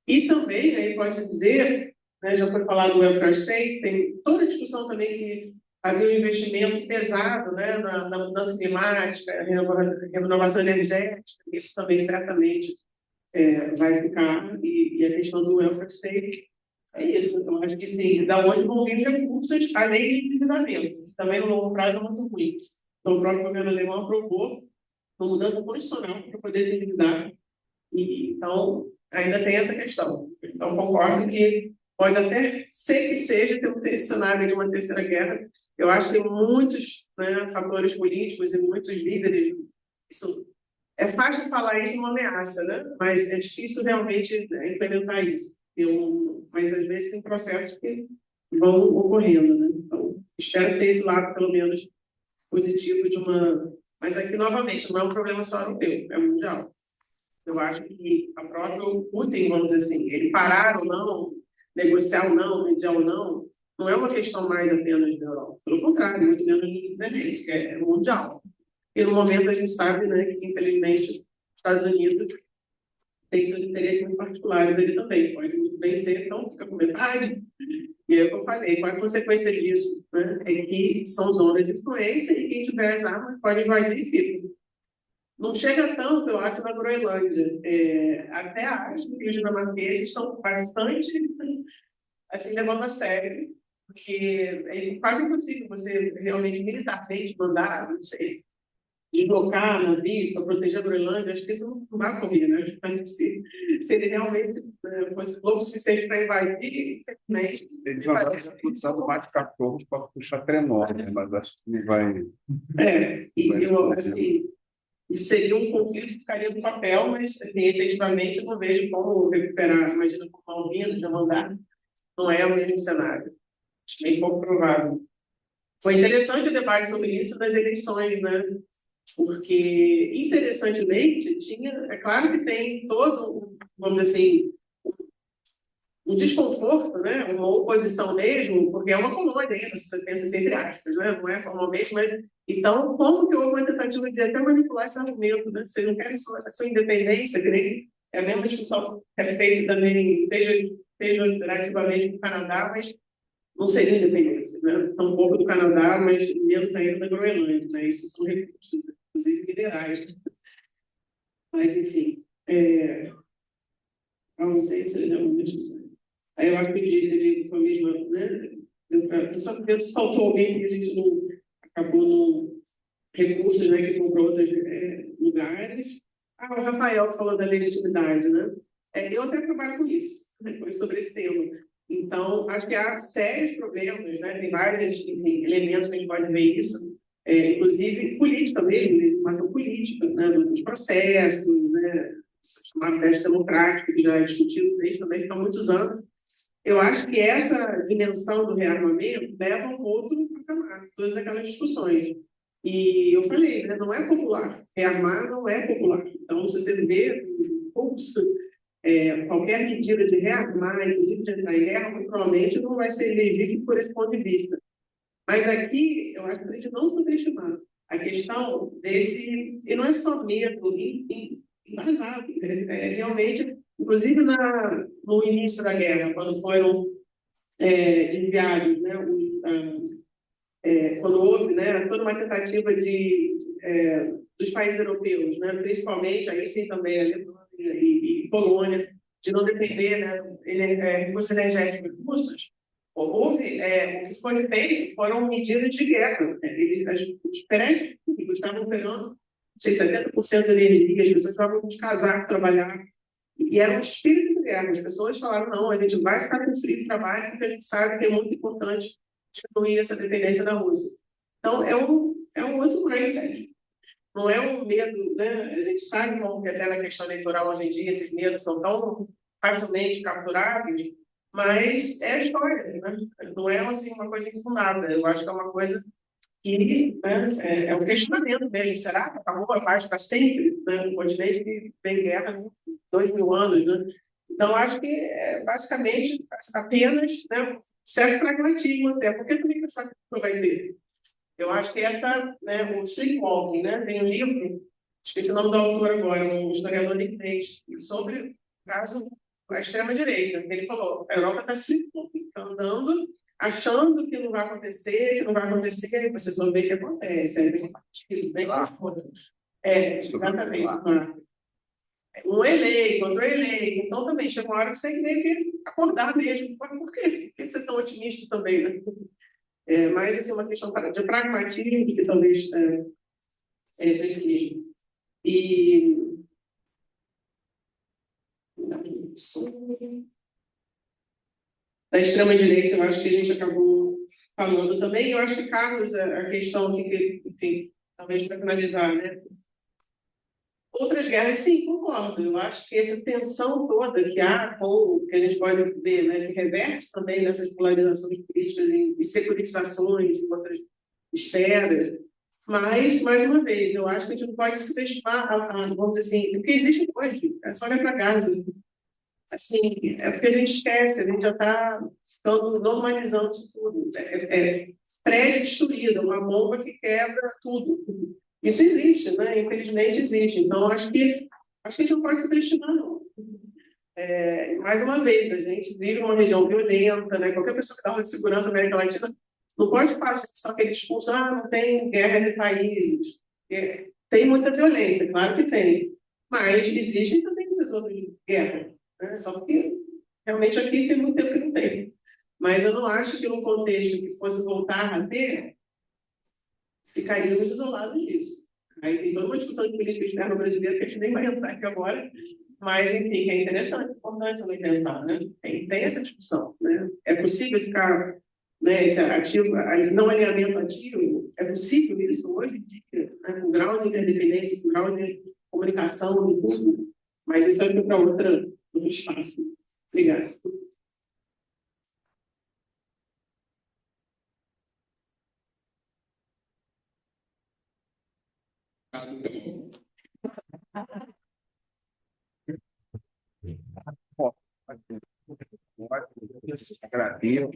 e também, aí pode-se dizer, né, já foi falado do welfare state, tem toda a discussão também que havia um investimento pesado, né, na mudança climática, renovação energética, isso também certamente vai ficar, e a questão do welfare state é isso. Eu acho que sim, da onde vão vir os recursos, além de endividamento, também no longo prazo é muito ruim. Então, o próprio governo alemão aprovou uma mudança constitucional para poder se endividar, e então ainda tem essa questão. Então, concordo que pode até ser que seja ter um cenário de uma terceira guerra. Eu acho que tem muitos, né, fatores políticos e muitos líderes. Isso, é fácil falar isso numa ameaça, né? Mas é difícil realmente implementar isso. Mas às vezes tem processos que vão ocorrendo, né? Então, espero ter esse lado, pelo menos, positivo de uma... Mas aqui, novamente, não é um problema só europeu, é mundial. Eu acho que a própria Putin, vamos dizer assim, ele parar ou não, negociar ou não, mediar ou não é uma questão mais apenas da Europa. Pelo contrário, muito menos do Zelensky, que é mundial. E no momento a gente sabe, né, que infelizmente os Estados Unidos têm seus interesses muito particulares ali também. Pode muito bem ser, então fica com metade. E aí, como eu falei, qual é a consequência disso? Né? É que são zonas de influência e quem tiver as armas pode invadir e fica. Não chega tanto, eu acho, na Groenlândia. Até acho que os dinamarqueses estão bastante assim, levando a sério, porque é quase impossível você realmente militarmente mandar, não sei, deslocar navios para proteger a Groenlândia. Acho que isso não vai ocorrer, né? Mas se ele realmente fosse louco o suficiente para invadir, infelizmente... Eles vão usar mais cachorros para puxar trenó, né? Mas acho que não vai... assim... Isso seria um conflito que ficaria no papel, mas, assim, efetivamente, eu não vejo como recuperar. Imagina, com Malvinas, já mandar, não é o mesmo cenário. Bem pouco provável. Foi interessante o debate sobre isso nas eleições, né? Porque, interessantemente, é claro que tem todo, vamos dizer assim, um desconforto, né? Uma oposição mesmo, porque é uma colônia ainda, se você pensa assim, entre aspas, né? Não é formalmente, mas... Então, como que houve uma tentativa de até manipular esse argumento, né? Vocês não querem a sua independência, que é a mesma discussão que é feita também pejorativamente no Canadá, mas não seria independência, né? Tampouco do Canadá, mas menos ainda da Groenlândia, né? Isso são recursos, inclusive minerais. Mas, enfim, não sei se realmente... Aí eu acho que ele foi mesmo, né? Só que faltou alguém que a gente não acabou no recursos, né? Que foram para outros lugares. O Rafael que falou da legitimidade, né? Eu até trabalho com isso, né? Foi sobre esse tema. Então, acho que há sérios problemas, né? Tem vários, enfim, elementos que a gente pode ver isso, inclusive política mesmo, legitimação política, né? Dos processos, né? Chamado teste democrático, que já é discutido desde também há muitos anos. Eu acho que essa dimensão do rearmamento leva a um outro patamar, todas aquelas discussões. E eu falei, né, não é popular. Rearmar não é popular. Então, se você vê o pulso, qualquer medida de rearmar, inclusive de entrar em guerra, provavelmente não vai ser legítimo por esse ponto de vista. Mas aqui, eu acho que a gente não subestimar a questão desse... E não é só medo embasado, realmente... Inclusive, no início da guerra, quando foram desviados, né, quando houve, né, toda uma tentativa dos países europeus, né, principalmente, aí sim também, a Alemanha e Polônia, de não depender, né, recursos energéticos russos, houve, o que foi feito foram medidas de guerra. Os prédios públicos estavam operando, não sei, 70% da energia, as pessoas estavam com os casacos trabalhar. E era um espírito de guerra. As pessoas falaram, não, a gente vai ficar com frio de trabalho, porque a gente sabe que é muito importante diminuir essa dependência da Rússia. Então, é um outro mindset. Não é um medo, né? A gente sabe como que até na questão eleitoral hoje em dia, esses medos são tão facilmente capturáveis, mas é a história, né? Não é assim, uma coisa infundada. Eu acho que é uma coisa que, né, é um questionamento mesmo. Será que acabou a paz para sempre? Né? Um continente que tem guerra há 2000 anos. Né? Então, acho que basicamente apenas, né, certo pragmatismo até. Por que também pensar que não vai ter? Eu acho que né, o Sleepwalking, né, tem um livro, esqueci o nome do autor agora, um historiador inglês, sobre o caso da extrema-direita. Ele falou, a Europa está sleepwalking, está andando, achando que não vai acontecer, e você só vê que acontece. Aí vem partido, vem lá. Exatamente. Um eleito, outro eleito. Então, também chega uma hora que você tem que meio que acordar mesmo. Por quê? Por que você é tão otimista também, né? Mas, assim, uma questão de pragmatismo que talvez precise. E... Da extrema-direita, eu acho que a gente acabou falando também. Eu acho que, Carlos, a questão que, enfim, talvez para finalizar, né? Outras guerras, sim, concordo. Eu acho que essa tensão toda que há, que a gente pode ver, né, que reverte também nessas polarizações políticas e securitizações de outras esferas. Mas, mais uma vez, eu acho que a gente não pode subestimar, vamos dizer assim, o que existe hoje. É só olhar para Gaza. Assim, é porque a gente esquece, a gente já está normalizando isso tudo. Prédio destruído, uma bomba que quebra tudo. Isso existe, né? Infelizmente existe. Então, acho que a gente não pode subestimar, não. Mais uma vez, a gente vive uma região violenta, né? Qualquer pessoa que dá uma de segurança na América Latina não pode fazer só aquele discurso, não tem guerra entre países. Tem muita violência, claro que tem. Mas existem também essas outras guerras. Né? Só que realmente aqui tem muito tempo que não tem. Mas eu não acho que no contexto que fosse voltar a ter, ficaríamos isolados disso. Aí tem toda uma discussão de política externa brasileira que a gente nem vai entrar aqui agora, mas, enfim, é interessante, importante também pensar, né? Tem essa discussão, né? É possível ficar, né, esse ativo, não alinhamento ativo, é possível isso hoje em dia, né, com grau de interdependência, com grau de comunicação, de tudo, mas isso é para outro espaço. Obrigada. Agradeço.